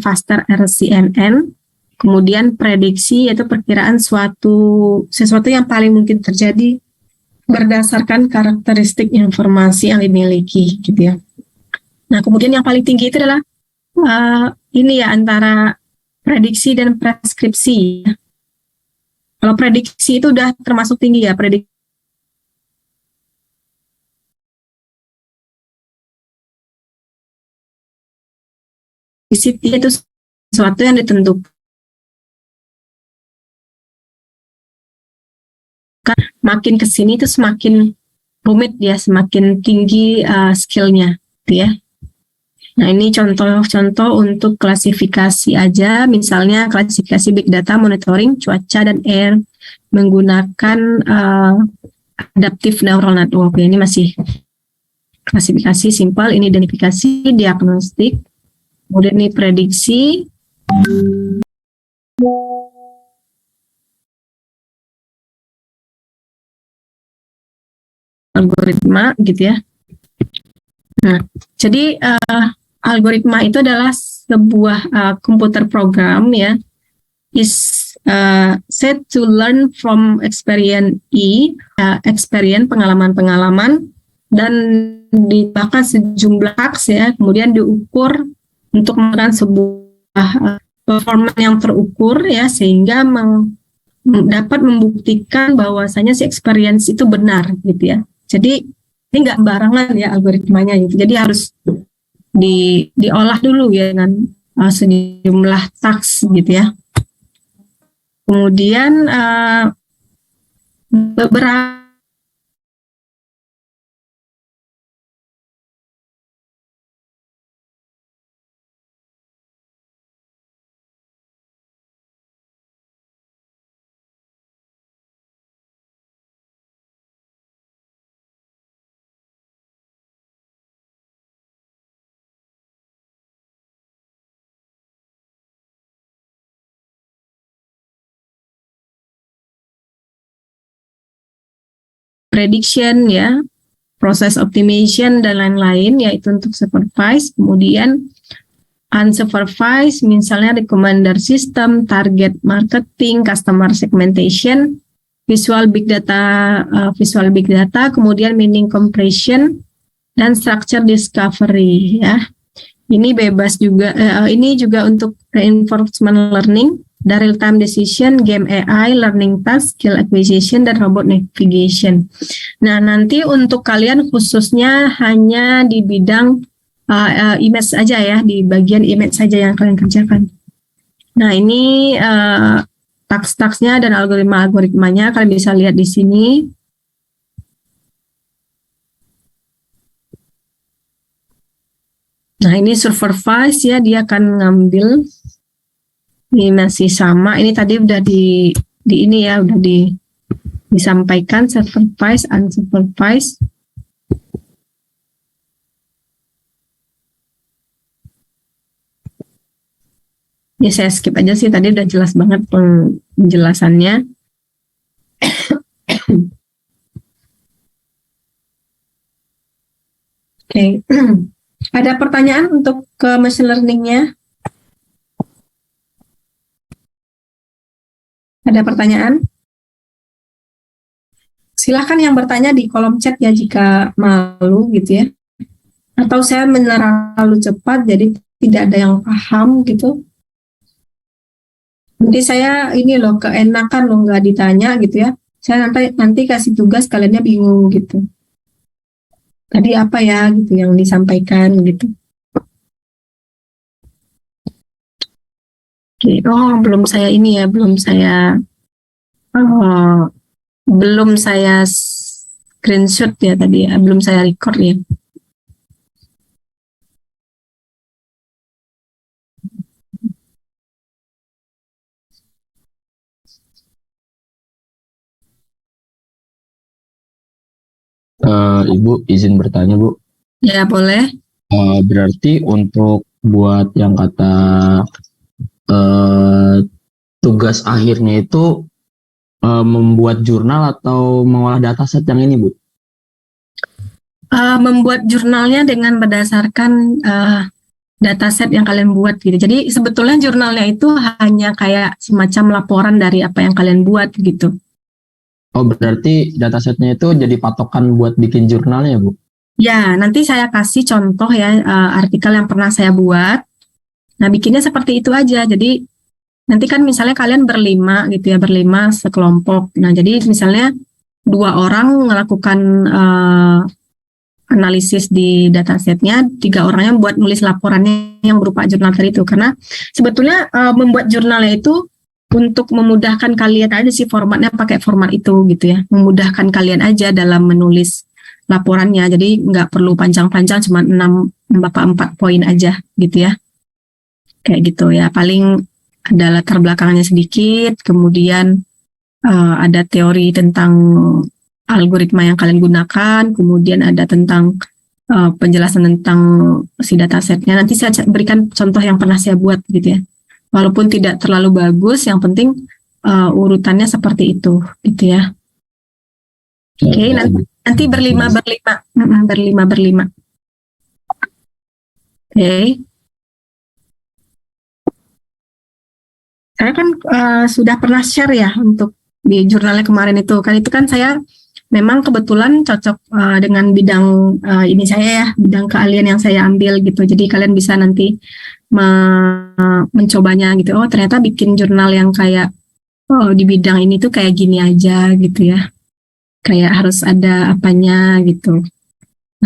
Faster RCNN. Kemudian prediksi yaitu perkiraan sesuatu yang paling mungkin terjadi berdasarkan karakteristik informasi yang dimiliki gitu ya. Nah, kemudian yang paling tinggi itu adalah ini ya, antara prediksi dan preskripsi. Kalau prediksi itu udah termasuk tinggi ya, prediksi itu sesuatu yang ditentukan. Makin ke sini itu semakin rumit ya, semakin tinggi skillnya, gitu ya. Nah, ini contoh-contoh untuk klasifikasi aja, misalnya klasifikasi big data monitoring cuaca dan air menggunakan adaptive neural network. Ini masih klasifikasi simpel, ini identifikasi, diagnostik, kemudian ini prediksi, algoritma gitu ya. Nah, jadi algoritma itu adalah sebuah komputer program ya, is said to learn from experience pengalaman-pengalaman, dan dibahkan sejumlah taks ya, kemudian diukur untuk menggunakan sebuah performa yang terukur ya, sehingga dapat membuktikan bahwasanya si experience itu benar gitu ya. Jadi ini nggak barangan ya algoritmanya gitu. Jadi harus diolah dulu ya dengan sejumlah taks gitu ya. Kemudian beberapa prediction ya, proses optimization dan lain-lain, yaitu untuk supervised. Kemudian unsupervised misalnya recommender system, target marketing, customer segmentation, visual big data, kemudian meaning compression dan structure discovery ya. Ini bebas juga, ini juga untuk reinforcement learning, dari real time decision, game AI, learning task, skill acquisition, dan robot navigation. Nah, nanti untuk kalian khususnya hanya di bidang image saja ya, di bagian image saja yang kalian kerjakan. Nah, ini task-tasknya dan algoritma-algoritmanya kalian bisa lihat di sini. Nah, ini supervise ya, dia akan ngambil, ini masih sama, ini tadi udah di ini ya, udah disampaikan supervise, unsupervised. Ini saya skip aja sih, tadi udah jelas banget penjelasannya. Oke. Ada pertanyaan untuk ke machine learning-nya? Ada pertanyaan? Silahkan yang bertanya di kolom chat ya jika malu gitu ya. Atau saya menerang terlalu cepat jadi tidak ada yang paham gitu. Nanti saya ini loh keenakan loh nggak ditanya gitu ya. Saya nanti kasih tugas kaliannya bingung gitu. Tadi apa ya gitu yang disampaikan gitu. Oke. Oh, eh, belum saya screenshot ya tadi ya, belum saya record ya. Ibu izin bertanya Bu. Ya, boleh. Berarti untuk buat yang kata eh, tugas akhirnya itu membuat jurnal atau mengolah dataset yang ini Bu? Membuat jurnalnya dengan berdasarkan dataset yang kalian buat gitu. Jadi sebetulnya jurnalnya itu hanya kayak semacam laporan dari apa yang kalian buat gitu. Oh berarti datasetnya itu jadi patokan buat bikin jurnalnya Bu? Ya, nanti saya kasih contoh ya artikel yang pernah saya buat. Nah, bikinnya seperti itu aja. Jadi nanti kan misalnya kalian berlima gitu ya, berlima sekelompok. Nah, jadi misalnya 2 orang melakukan analisis di datasetnya, 3 orangnya buat nulis laporannya yang berupa jurnal tadi itu. Karena sebetulnya membuat jurnalnya itu untuk memudahkan kalian aja sih, formatnya pakai format itu gitu ya, memudahkan kalian aja dalam menulis laporannya. Jadi nggak perlu panjang-panjang, cuma 4 poin aja gitu ya. Kayak gitu ya, paling ada latar belakangnya sedikit, kemudian ada teori tentang algoritma yang kalian gunakan, kemudian ada tentang penjelasan tentang si datasetnya. Nanti saya berikan contoh yang pernah saya buat gitu ya. Walaupun tidak terlalu bagus, yang penting urutannya seperti itu gitu ya. Oke, nanti berlima. Oke. Saya kan sudah pernah share ya untuk di jurnalnya kemarin itu. Kan itu kan saya memang kebetulan cocok dengan bidang ini saya ya, bidang keahlian yang saya ambil gitu. Jadi kalian bisa nanti mencobanya gitu. Oh, ternyata bikin jurnal yang kayak di bidang ini tuh kayak gini aja gitu ya. Kayak harus ada apanya gitu.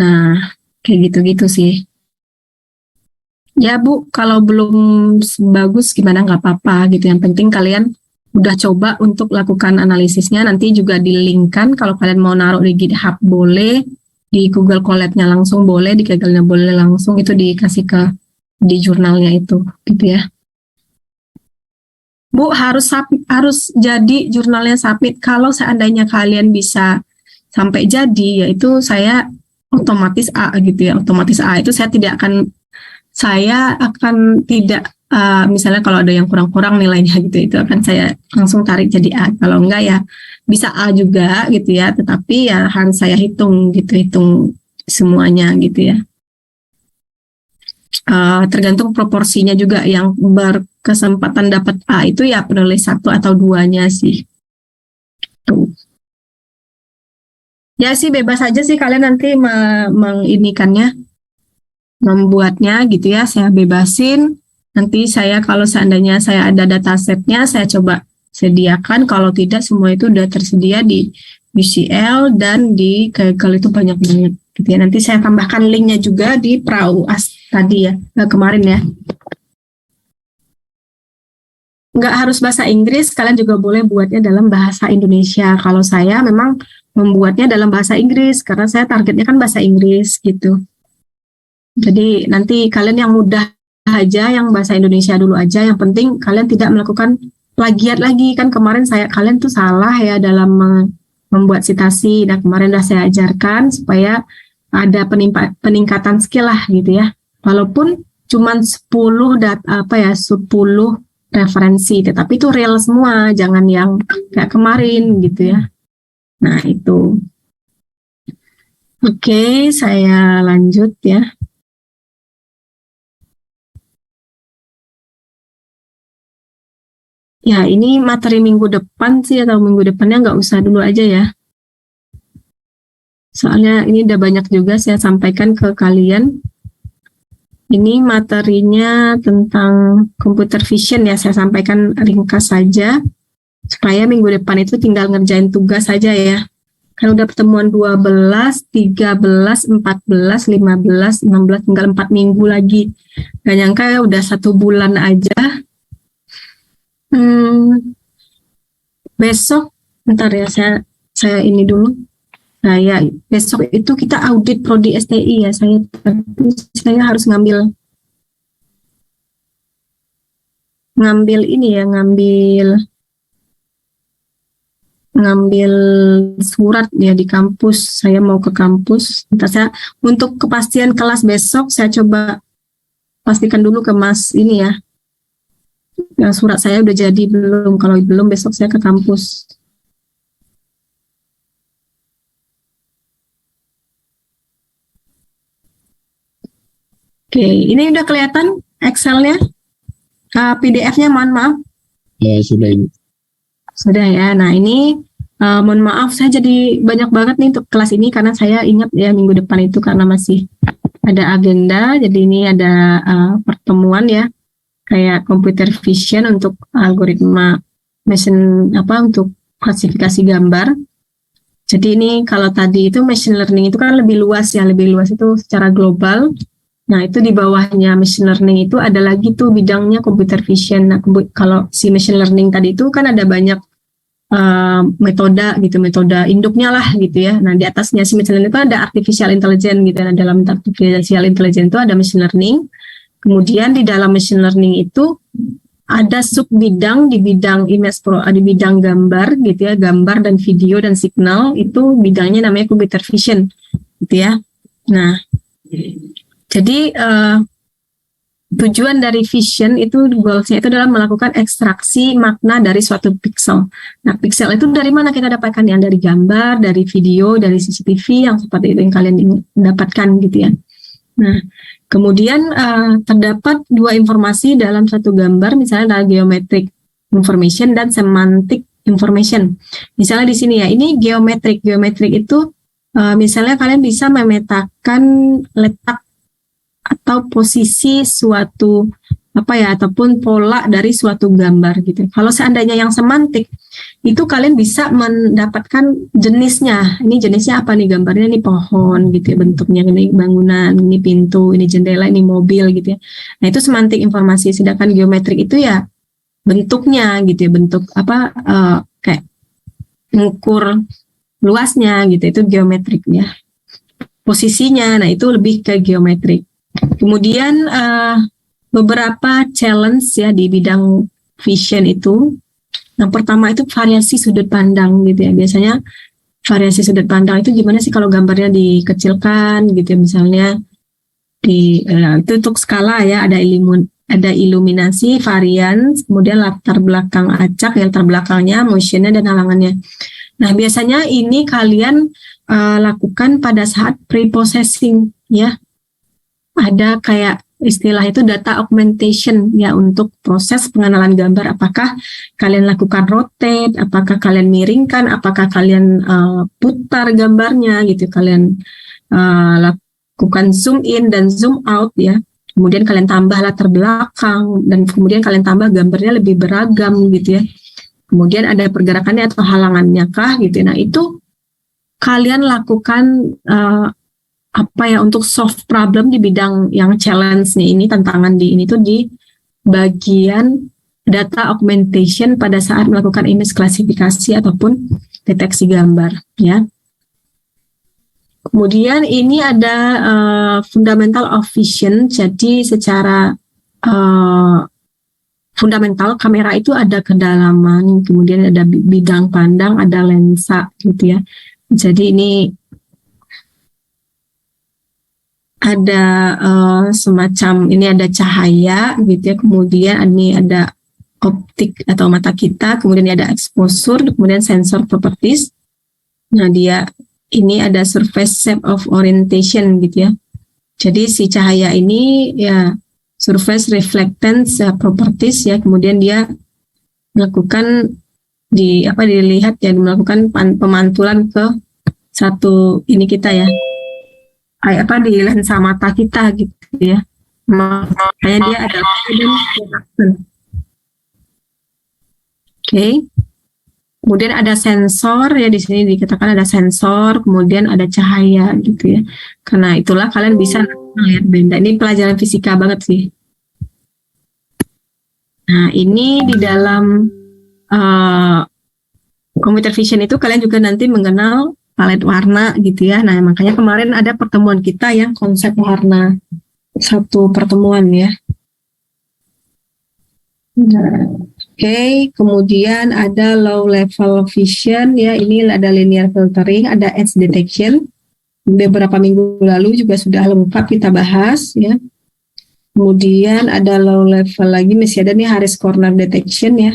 Nah, kayak gitu-gitu sih. Ya Bu, kalau belum bagus gimana nggak apa-apa gitu. Yang penting kalian udah coba untuk lakukan analisisnya. Nanti juga di-linkkan kalau kalian mau naruh di GitHub boleh, di Google Colab-nya langsung boleh, di Kaggle-nya boleh langsung, itu dikasih ke di jurnalnya itu gitu ya. Bu, harus jadi jurnalnya submit. Kalau seandainya kalian bisa sampai jadi, yaitu saya otomatis A gitu ya. Otomatis A itu saya akan tidak misalnya kalau ada yang kurang-kurang nilainya gitu, itu akan saya langsung tarik jadi A. Kalau enggak ya bisa A juga gitu ya, tetapi ya harus saya hitung gitu, hitung semuanya gitu ya. Tergantung proporsinya juga, yang berkesempatan dapat A itu ya penulis 1 atau 2-nya sih. Tuh. Ya sih bebas aja sih kalian nanti menginikannya, membuatnya gitu ya, saya bebasin. Nanti saya kalau seandainya saya ada datasetnya, saya coba sediakan. Kalau tidak, semua itu udah tersedia di UCL dan di Kaggle itu banyak banget gitu ya. Nanti saya tambahkan linknya juga di PraUAS tadi ya, kemarin ya. Nggak harus bahasa Inggris, kalian juga boleh buatnya dalam bahasa Indonesia. Kalau saya memang membuatnya dalam bahasa Inggris, karena saya targetnya kan bahasa Inggris gitu. Jadi nanti kalian yang mudah aja, yang bahasa Indonesia dulu aja. Yang penting kalian tidak melakukan plagiat lagi. Kan kemarin kalian tuh salah ya dalam membuat citasi. Nah kemarin udah saya ajarkan supaya ada peningkatan skill lah gitu ya. Walaupun cuman 10 referensi, tetapi itu real semua, jangan yang kayak kemarin gitu ya. Nah itu. Oke, saya lanjut ya. Ya, ini materi minggu depan sih, atau minggu depannya nggak usah dulu aja ya. Soalnya ini udah banyak juga saya sampaikan ke kalian. Ini materinya tentang computer vision ya, saya sampaikan ringkas saja. Supaya minggu depan itu tinggal ngerjain tugas saja ya. Kan udah pertemuan 12, 13, 14, 15, 16, tinggal 4 minggu lagi. Gak nyangka ya udah 1 bulan aja. Hmm, besok, bentar ya, saya ini dulu. Saya besok itu kita audit prodi STI ya, tapi saya harus ngambil ini ya, ngambil surat ya di kampus. Saya mau ke kampus. Bentar, saya untuk kepastian kelas besok saya coba pastikan dulu ke Mas ini ya. Yang surat saya udah jadi belum? Kalau belum besok saya ke kampus. Oke, ini udah kelihatan Excel-nya, PDF-nya, mohon maaf. Ya, sudah Ibu. Sudah ya. Nah ini mohon maaf saya jadi banyak banget nih untuk kelas ini karena saya ingat ya minggu depan itu karena masih ada agenda. Jadi ini ada pertemuan ya kayak computer vision untuk algoritma untuk klasifikasi gambar. Jadi ini kalau tadi itu machine learning itu kan lebih luas ya, lebih luas itu secara global. Nah, itu di bawahnya machine learning itu ada lagi tuh bidangnya computer vision. Nah, kalau si machine learning tadi itu kan ada banyak metode gitu, metode induknya lah gitu ya. Nah, di atasnya si machine learning itu ada artificial intelligence gitu. Nah, dalam artificial intelligence itu ada machine learning. Kemudian di dalam machine learning itu ada sub bidang di bidang di bidang gambar gitu ya, gambar dan video dan signal itu bidangnya namanya computer vision gitu ya. Nah, jadi tujuan dari vision itu goalsnya itu adalah melakukan ekstraksi makna dari suatu pixel. Nah, pixel itu dari mana kita dapatkan? Yang dari gambar, dari video, dari CCTV yang seperti itu yang kalian dapatkan gitu ya. Nah, kemudian terdapat dua informasi dalam satu gambar, misalnya adalah geometric information dan semantic information. Misalnya di sini ya, ini geometric. Geometric itu misalnya kalian bisa memetakan letak atau posisi suatu ataupun pola dari suatu gambar gitu. Kalau seandainya yang semantik itu kalian bisa mendapatkan jenisnya. Ini jenisnya apa nih, gambarnya ini pohon gitu ya, bentuknya ini bangunan, ini pintu, ini jendela, ini mobil gitu ya. Nah, itu semantik informasi. Sedangkan geometrik itu ya bentuknya gitu ya, bentuk kayak mengukur luasnya gitu, itu geometrik ya. Posisinya, nah itu lebih ke geometrik. Kemudian beberapa challenge ya di bidang vision itu. Yang pertama itu variasi sudut pandang gitu ya. Biasanya variasi sudut pandang itu gimana sih kalau gambarnya dikecilkan gitu ya, misalnya itu untuk skala ya, ada iluminasi, varian, kemudian latar belakang acak, latar belakangnya, motionnya dan halangannya. Nah, biasanya ini kalian lakukan pada saat pre-processing ya. Ada kayak istilah itu data augmentation ya, untuk proses pengenalan gambar. Apakah kalian lakukan rotate, apakah kalian miringkan, apakah kalian putar gambarnya gitu, kalian lakukan zoom in dan zoom out ya. Kemudian kalian tambah latar belakang dan kemudian kalian tambah gambarnya lebih beragam gitu ya. Kemudian ada pergerakannya atau halangannya kah gitu. Nah, itu kalian lakukan untuk solve problem di bidang yang challenge-nya ini, tantangan di ini tuh di bagian data augmentation pada saat melakukan image klasifikasi ataupun deteksi gambar ya. Kemudian ini ada fundamental of vision. Jadi secara fundamental kamera itu ada kedalaman, kemudian ada bidang pandang, ada lensa gitu ya. Jadi ini ada semacam ini ada cahaya gitu ya, kemudian ini ada optik atau mata kita, kemudian ada exposure, kemudian sensor properties. Nah, dia ini ada surface shape of orientation gitu ya. Jadi si cahaya ini ya surface reflectance properties ya, kemudian dia melakukan dilihat ya, melakukan pemantulan ke satu ini kita ya, di lensa mata kita gitu ya. Makanya dia ada Oke. Kemudian ada sensor ya, di sini dikatakan ada sensor, kemudian ada cahaya gitu ya. Karena itulah kalian bisa melihat benda. Ini pelajaran fisika banget sih. Nah, ini di dalam computer vision itu kalian juga nanti mengenal palet warna gitu ya. Nah, makanya kemarin ada pertemuan kita yang konsep warna, satu pertemuan ya. Nah, oke, kemudian ada low level vision ya, ini ada linear filtering, ada edge detection. Beberapa minggu lalu juga sudah lengkap kita bahas ya. Kemudian ada low level lagi, masih ada nih Harris Corner Detection ya.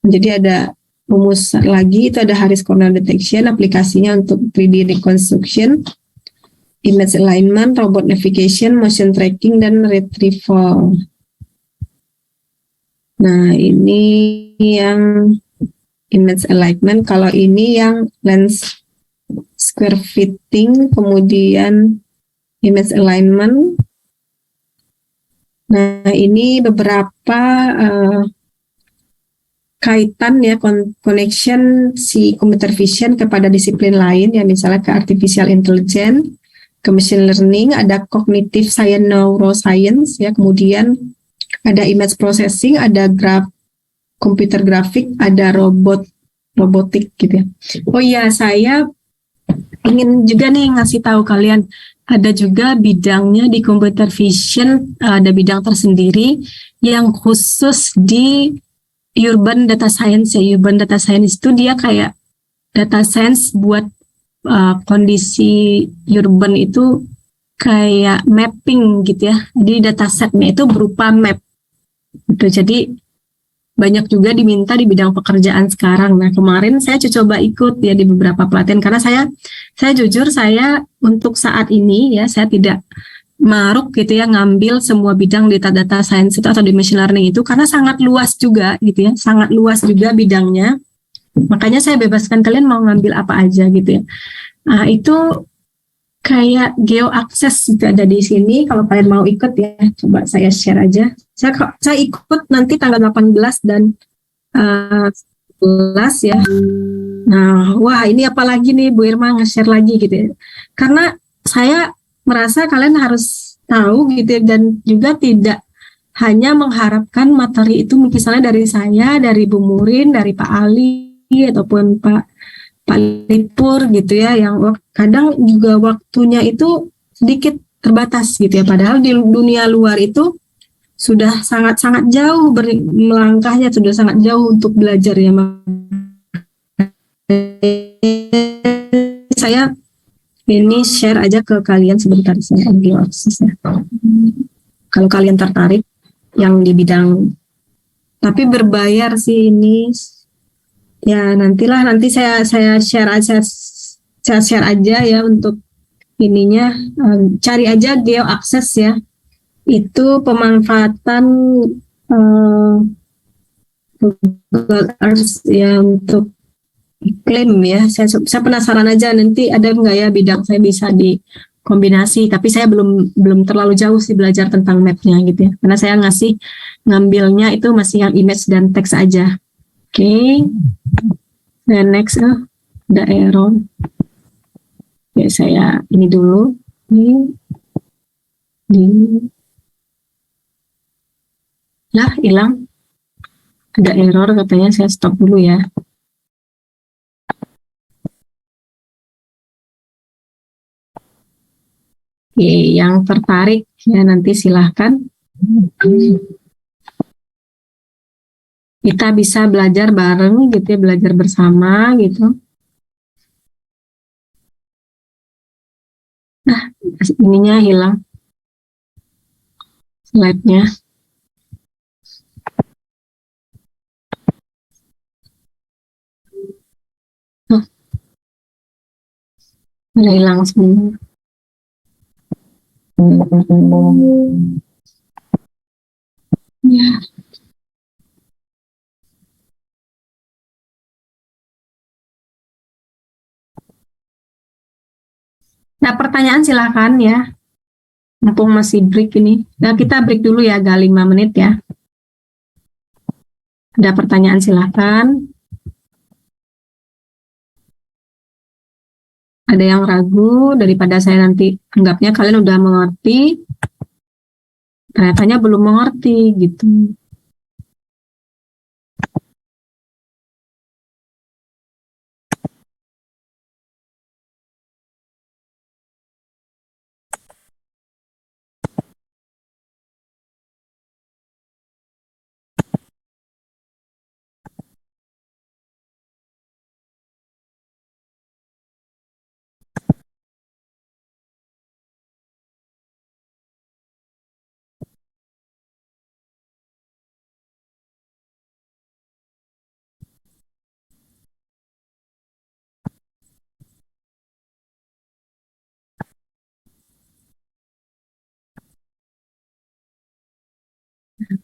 Jadi ada rumus lagi, itu ada Harris Corner Detection, aplikasinya untuk 3D reconstruction, image alignment, robot navigation, motion tracking, dan retrieval. Nah, ini yang image alignment, kalau ini yang lens square fitting, kemudian image alignment. Nah, ini beberapa kaitan ya, connection si computer vision kepada disiplin lain ya, misalnya ke artificial intelligence, ke machine learning, ada cognitive science, neuroscience ya, kemudian ada image processing, ada computer graphic, ada robotik gitu ya. Oh iya, saya ingin juga nih ngasih tahu kalian, ada juga bidangnya di computer vision, ada bidang tersendiri yang khusus di urban data science ya. Urban data science itu dia kayak data science buat kondisi urban itu kayak mapping gitu ya. Jadi datasetnya itu berupa map gitu. Jadi banyak juga diminta di bidang pekerjaan sekarang. Nah, kemarin saya coba ikut ya di beberapa pelatihan, karena saya jujur, saya untuk saat ini ya, saya tidak maruk gitu ya ngambil semua bidang di data science itu atau di machine learning itu, karena sangat luas juga gitu ya, sangat luas juga bidangnya. Makanya saya bebaskan kalian mau ngambil apa aja gitu ya. Nah, itu kayak geo-access juga ada di sini. Kalau kalian mau ikut ya, coba saya share aja. Saya ikut nanti tanggal 18 dan 11 ya. Nah, wah ini apalagi nih Bu Irma nge-share lagi gitu ya. Karena saya merasa kalian harus tahu gitu ya, dan juga tidak hanya mengharapkan materi itu misalnya dari saya, dari Bu Murin, dari Pak Ali, ataupun Pak Lipur gitu ya, yang kadang juga waktunya itu sedikit terbatas gitu ya, padahal di dunia luar itu sudah sangat-sangat jauh melangkahnya, sudah sangat jauh untuk belajar ya. Saya ini share aja ke kalian sebentar, saya ambil akses ya. Kalau kalian tertarik yang di bidang, tapi berbayar sih ini. Ya nanti saya share aja, ya untuk ininya, cari aja geo access ya, itu pemanfaatan Google Earth ya untuk iklim ya. Saya penasaran aja nanti ada nggak ya bidang saya bisa dikombinasi, tapi saya belum terlalu jauh sih belajar tentang mapnya gitu ya, karena saya ngambilnya itu masih yang image dan teks aja. Oke. Dan next ada error. Oke, saya ini dulu. Lah, hilang. Ada error katanya, saya stop dulu ya. Oke, yang tertarik ya nanti silahkan. Kita bisa belajar bareng gitu ya, belajar bersama gitu. Nah, ininya hilang. Slide-nya. Udah hilang semua. Ya. Nah, pertanyaan silakan ya. Mumpung masih break ini. Nah, kita break dulu ya, agak 5 menit ya. Ada pertanyaan silakan. Ada yang ragu, daripada saya nanti anggapnya kalian udah mengerti, ternyatanya belum mengerti gitu.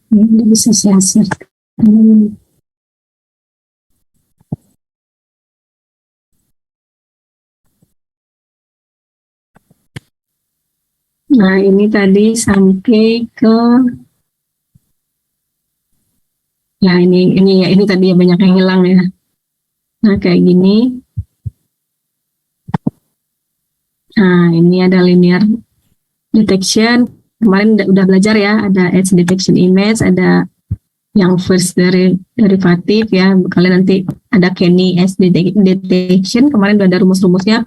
Ini bisa saya share. Nah, ini tadi sampai ke ya ini tadi ya banyak yang hilang ya. Nah, kayak gini. Nah, ini ada linear detection. Kemarin udah belajar ya, ada edge detection image, ada yang first derivative ya. Kalian nanti ada Kenny edge detection. Kemarin udah ada rumus-rumusnya.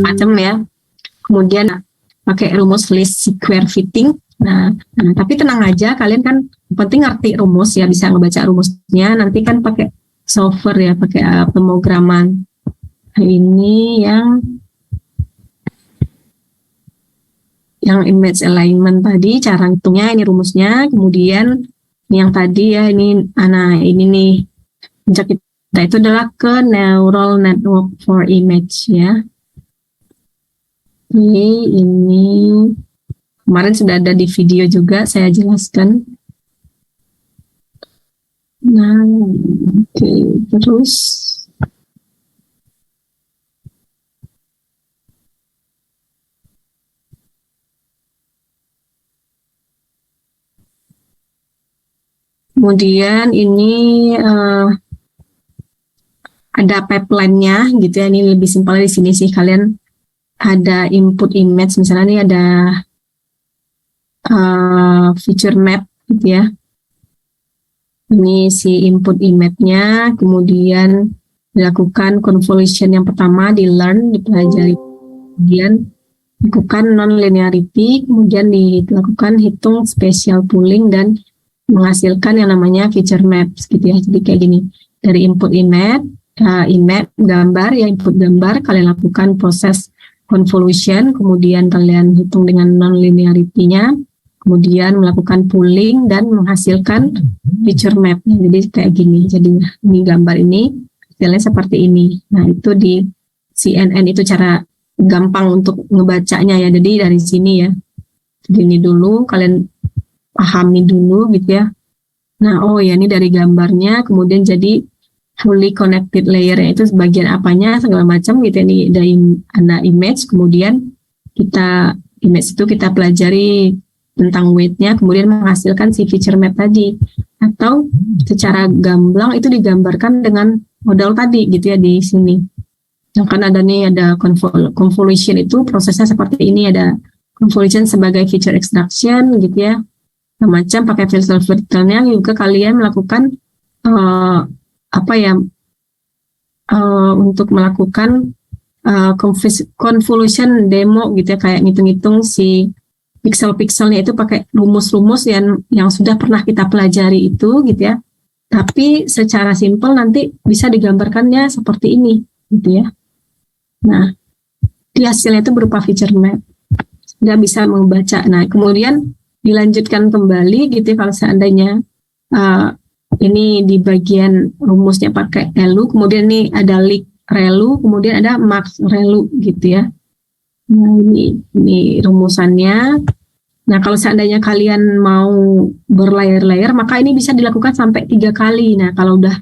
Macam ya. Kemudian pakai rumus least square fitting. Nah, tapi tenang aja, kalian kan penting ngerti rumus ya, bisa ngebaca rumusnya. Nanti kan pakai solver ya, pakai pemrograman. Nah, ini yang image alignment tadi, cara hitungnya, ini rumusnya. Kemudian yang tadi ya, ini nih, puncak kita itu adalah ke neural network for image ya. Ini kemarin sudah ada di video juga, saya jelaskan. Nah, oke, terus kemudian ini ada pipeline-nya gitu ya. Ini lebih simpel di sini sih, kalian ada input image, misalnya ini ada feature map gitu ya. Ini si input image-nya, kemudian dilakukan convolution yang pertama di learn, dipelajari, kemudian dilakukan non-linearity, kemudian dilakukan hitung spatial pooling dan menghasilkan yang namanya feature maps gitu ya. Jadi kayak gini, dari input image gambar ya, input gambar, kalian lakukan proses convolution, kemudian kalian hitung dengan non-linearity-nya, kemudian melakukan pooling dan menghasilkan feature map. Jadi kayak gini. Jadi ini gambar ini hasilnya seperti ini. Nah, itu di CNN itu cara gampang untuk ngebacanya ya. Jadi dari sini ya. Jadi ini dulu kalian pahami dulu gitu ya. Nah, oh ya, ini dari gambarnya, kemudian jadi fully connected layer, itu bagian apanya segala macam gitu. Ini ada image, kemudian image itu kita pelajari tentang weight-nya, kemudian menghasilkan si feature map tadi, atau secara gamblang itu digambarkan dengan model tadi gitu ya di sini. Nah, kan ada convolution, itu prosesnya seperti ini, ada convolution sebagai feature extraction gitu ya. Nah, macam pakai filter-filternya juga kalian melakukan untuk melakukan convolution demo gitu ya, kayak ngitung-ngitung si pixel-pixelnya itu pakai rumus-rumus yang sudah pernah kita pelajari itu gitu ya. Tapi secara simpel nanti bisa digambarkannya seperti ini gitu ya. Nah, di hasilnya itu berupa feature map. Nggak bisa membaca. Nah, kemudian dilanjutkan kembali gitu ya, kalau seandainya ini di bagian rumusnya pakai ReLU, kemudian ini ada Lick ReLU, kemudian ada Max ReLU gitu ya. Nah, ini rumusannya. Nah, kalau seandainya kalian mau berlayer-layer, maka ini bisa dilakukan sampai 3 kali. Nah, kalau udah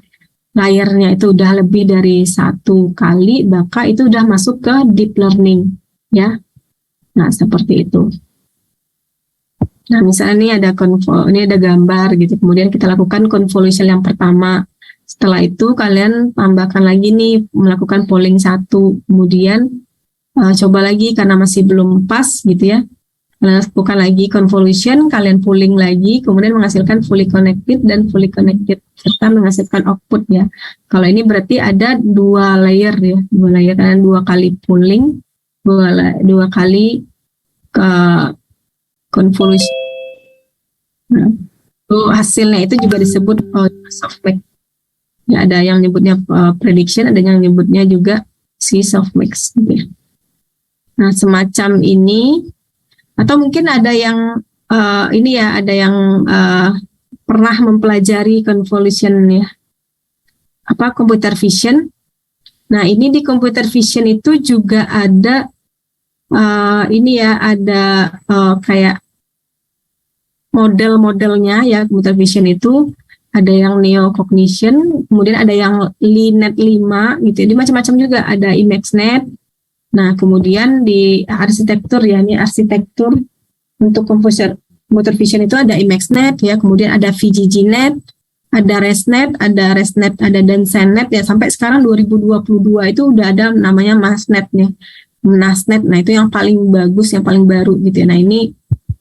layernya itu udah lebih dari 1 kali, maka itu udah masuk ke deep learning ya. Nah, seperti itu. Nah, misalnya ini ada gambar gitu, kemudian kita lakukan convolution yang pertama. Setelah itu kalian tambahkan lagi nih, melakukan polling 1, kemudian coba lagi karena masih belum pas gitu ya, kalian lakukan lagi convolution, kalian pooling lagi, kemudian menghasilkan fully connected dan fully connected, serta menghasilkan output ya. Kalau ini berarti ada 2 layer ya, 2 layer, kalian 2 kali pooling, 2 kali ke convolution. Nah, itu hasilnya itu juga disebut softmax. Ya, ada yang nyebutnya prediction, ada yang nyebutnya juga si softmax gitu ya. Nah, semacam ini, atau mungkin ada yang ada yang pernah mempelajari convolution ya, computer vision. Nah, ini di computer vision itu juga ada kayak model-modelnya ya. Computer vision itu ada yang neo-cognition, kemudian ada yang LeNet 5 gitu. Jadi macam-macam juga, ada ImageNet. Nah, kemudian di arsitektur ya, ini arsitektur untuk computer vision itu ada ImageNet ya, kemudian ada VGGNet, ada ResNet, ada DenseNet ya, sampai sekarang 2022 itu udah ada namanya MASNet ya. MASNet, nah itu yang paling bagus, yang paling baru gitu ya. Nah, ini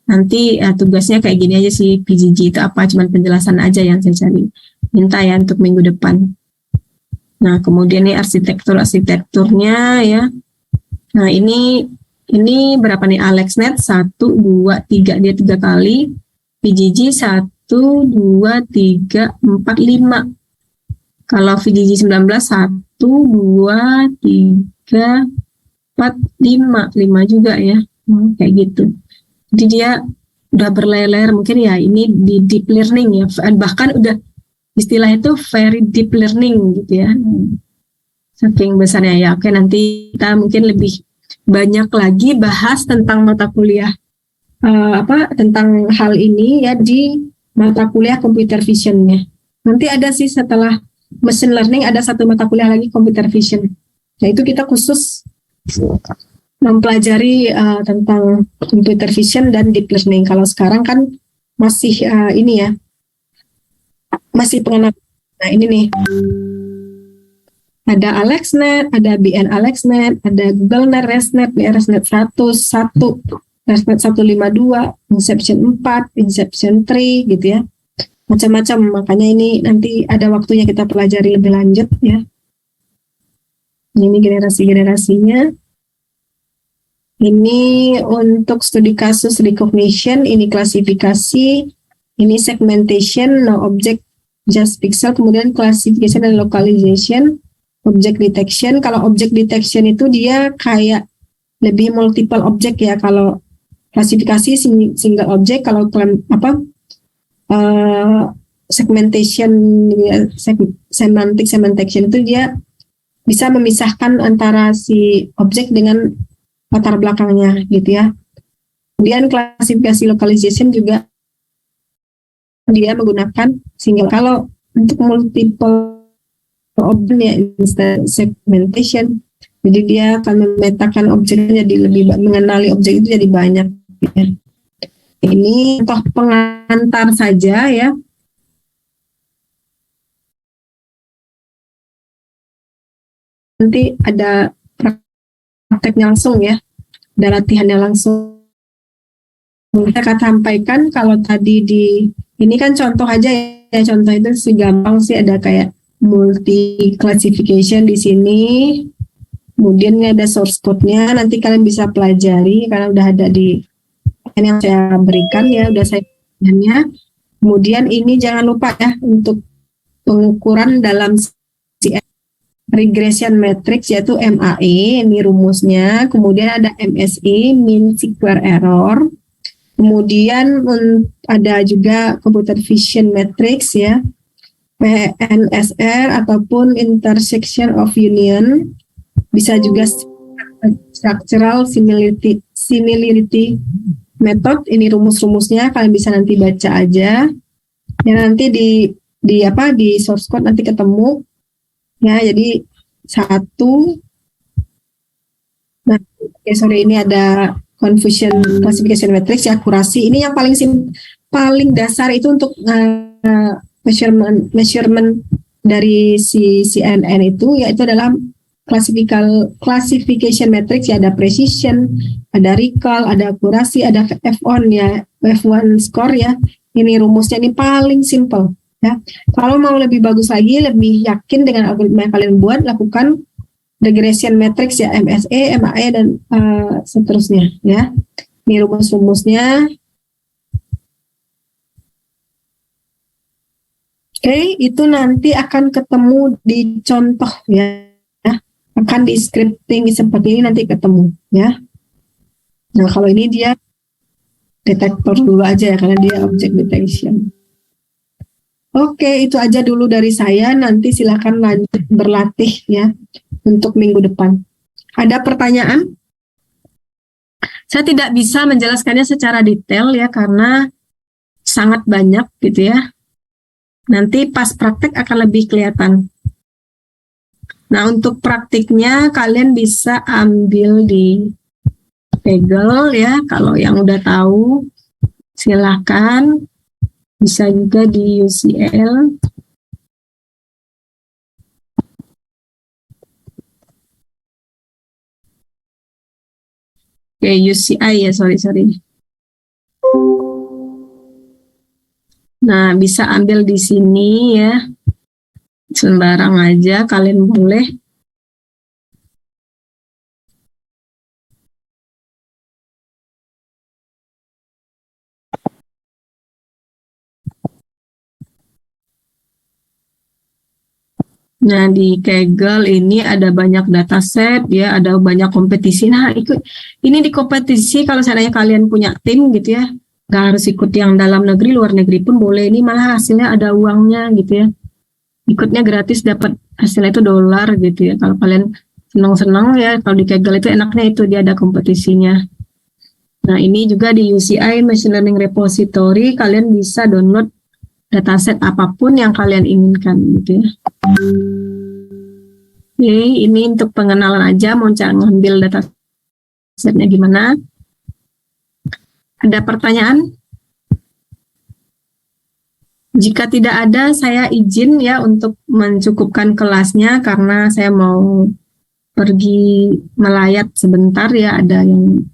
nanti tugasnya kayak gini aja sih, PGG itu apa, cuman penjelasan aja yang saya cari, minta ya untuk minggu depan. Nah, kemudian nih arsitekturnya ya. Nah, ini berapa nih? AlexNet 1, 2, 3, dia 3 kali. PGG 1, 2, 3, 4, 5. Kalau VGG 19 1, 2, 3, 4, 5 juga ya. Kayak gitu. Jadi dia udah berlayar-layar, mungkin ya ini di deep learning ya, bahkan udah istilah itu very deep learning gitu ya, saking besarnya ya. Oke, nanti kita mungkin lebih banyak lagi bahas tentang mata kuliah tentang hal ini ya di mata kuliah computer visionnya. Nanti ada sih setelah machine learning ada satu mata kuliah lagi computer vision. Nah, itu kita khusus mempelajari tentang computer vision dan deep learning. Kalau sekarang kan masih masih pengenalan. Nah, ini nih. Ada AlexNet, ada BN AlexNet, ada GoogleNet, ResNet, ResNet 1, ResNet 152, Inception 4, Inception 3 gitu ya. Macam-macam, makanya ini nanti ada waktunya kita pelajari lebih lanjut ya. Ini generasi-generasinya. Ini untuk studi kasus recognition, ini klasifikasi, ini segmentation, no object, just pixel, kemudian classification dan localization, object detection. Kalau object detection itu dia kayak lebih multiple object ya. Kalau klasifikasi single object, kalau segmentation, segmentation itu dia bisa memisahkan antara si objek dengan latar belakangnya gitu ya. Kemudian klasifikasi localization juga dia menggunakan single. Kalau untuk multiple object ya instant segmentation, jadi dia akan memetakan objeknya jadi lebih mengenali objek itu jadi banyak. Ya. Ini contoh pengantar saja ya. Nanti ada prakteknya langsung ya, ada latihannya langsung. Kita akan sampaikan kalau tadi ini kan contoh aja ya, contoh itu segampang sih, ada kayak multi classification di sini, kemudian ada source code-nya, nanti kalian bisa pelajari karena udah ada di yang saya berikan ya, udah saya berikannya. Kemudian ini jangan lupa ya untuk pengukuran dalam regression matrix yaitu MAE, ini rumusnya. Kemudian ada MSE, mean square error. Kemudian ada juga computer vision matrix ya, PNSR ataupun intersection of union. Bisa juga structural similarity method. Ini rumus-rumusnya, kalian bisa nanti baca aja. Ya, nanti di source code nanti ketemu. Ya, jadi nah, ini ada classification matrix ya, akurasi. Ini yang paling dasar itu untuk measurement dari si CNN itu, yaitu adalah classification matrix ya, ada precision, ada recall, ada akurasi, ada F1 ya, F1 score ya. Ini rumusnya ini paling simple. Ya, kalau mau lebih bagus lagi, lebih yakin dengan algoritma yang kalian buat, lakukan regression matrix ya, MSE, MAE dan seterusnya ya. Ini rumus-rumusnya. Oke, itu nanti akan ketemu di contoh ya. Akan di scripting seperti ini nanti ketemu ya. Nah, kalau ini dia detektor dulu aja ya, karena dia object detection. Oke, itu aja dulu dari saya. Nanti silakan lanjut berlatih ya untuk minggu depan. Ada pertanyaan? Saya tidak bisa menjelaskannya secara detail ya karena sangat banyak gitu ya. Nanti pas praktek akan lebih kelihatan. Nah, untuk praktiknya kalian bisa ambil di Kaggle ya. Kalau yang udah tahu, silakan. Bisa juga di UCL. Oke, UCI ya, sorry. Nah, bisa ambil di sini ya. Sembarang aja kalian boleh. Nah, di Kaggle ini ada banyak dataset ya, ada banyak kompetisi. Nah, ini di kompetisi kalau seandainya kalian punya tim gitu ya, nggak harus ikut yang dalam negeri, luar negeri pun boleh. Ini malah hasilnya ada uangnya gitu ya. Ikutnya gratis, dapat hasilnya itu dolar gitu ya. Kalau kalian senang-senang ya, kalau di Kaggle itu enaknya itu dia ada kompetisinya. Nah, ini juga di UCI Machine Learning Repository, kalian bisa download dataset apapun yang kalian inginkan gitu ya. Oke, ini untuk pengenalan aja, mau ngambil datasetnya gimana. Ada pertanyaan? Jika tidak ada, saya izin ya untuk mencukupkan kelasnya karena saya mau pergi melayat sebentar ya, ada yang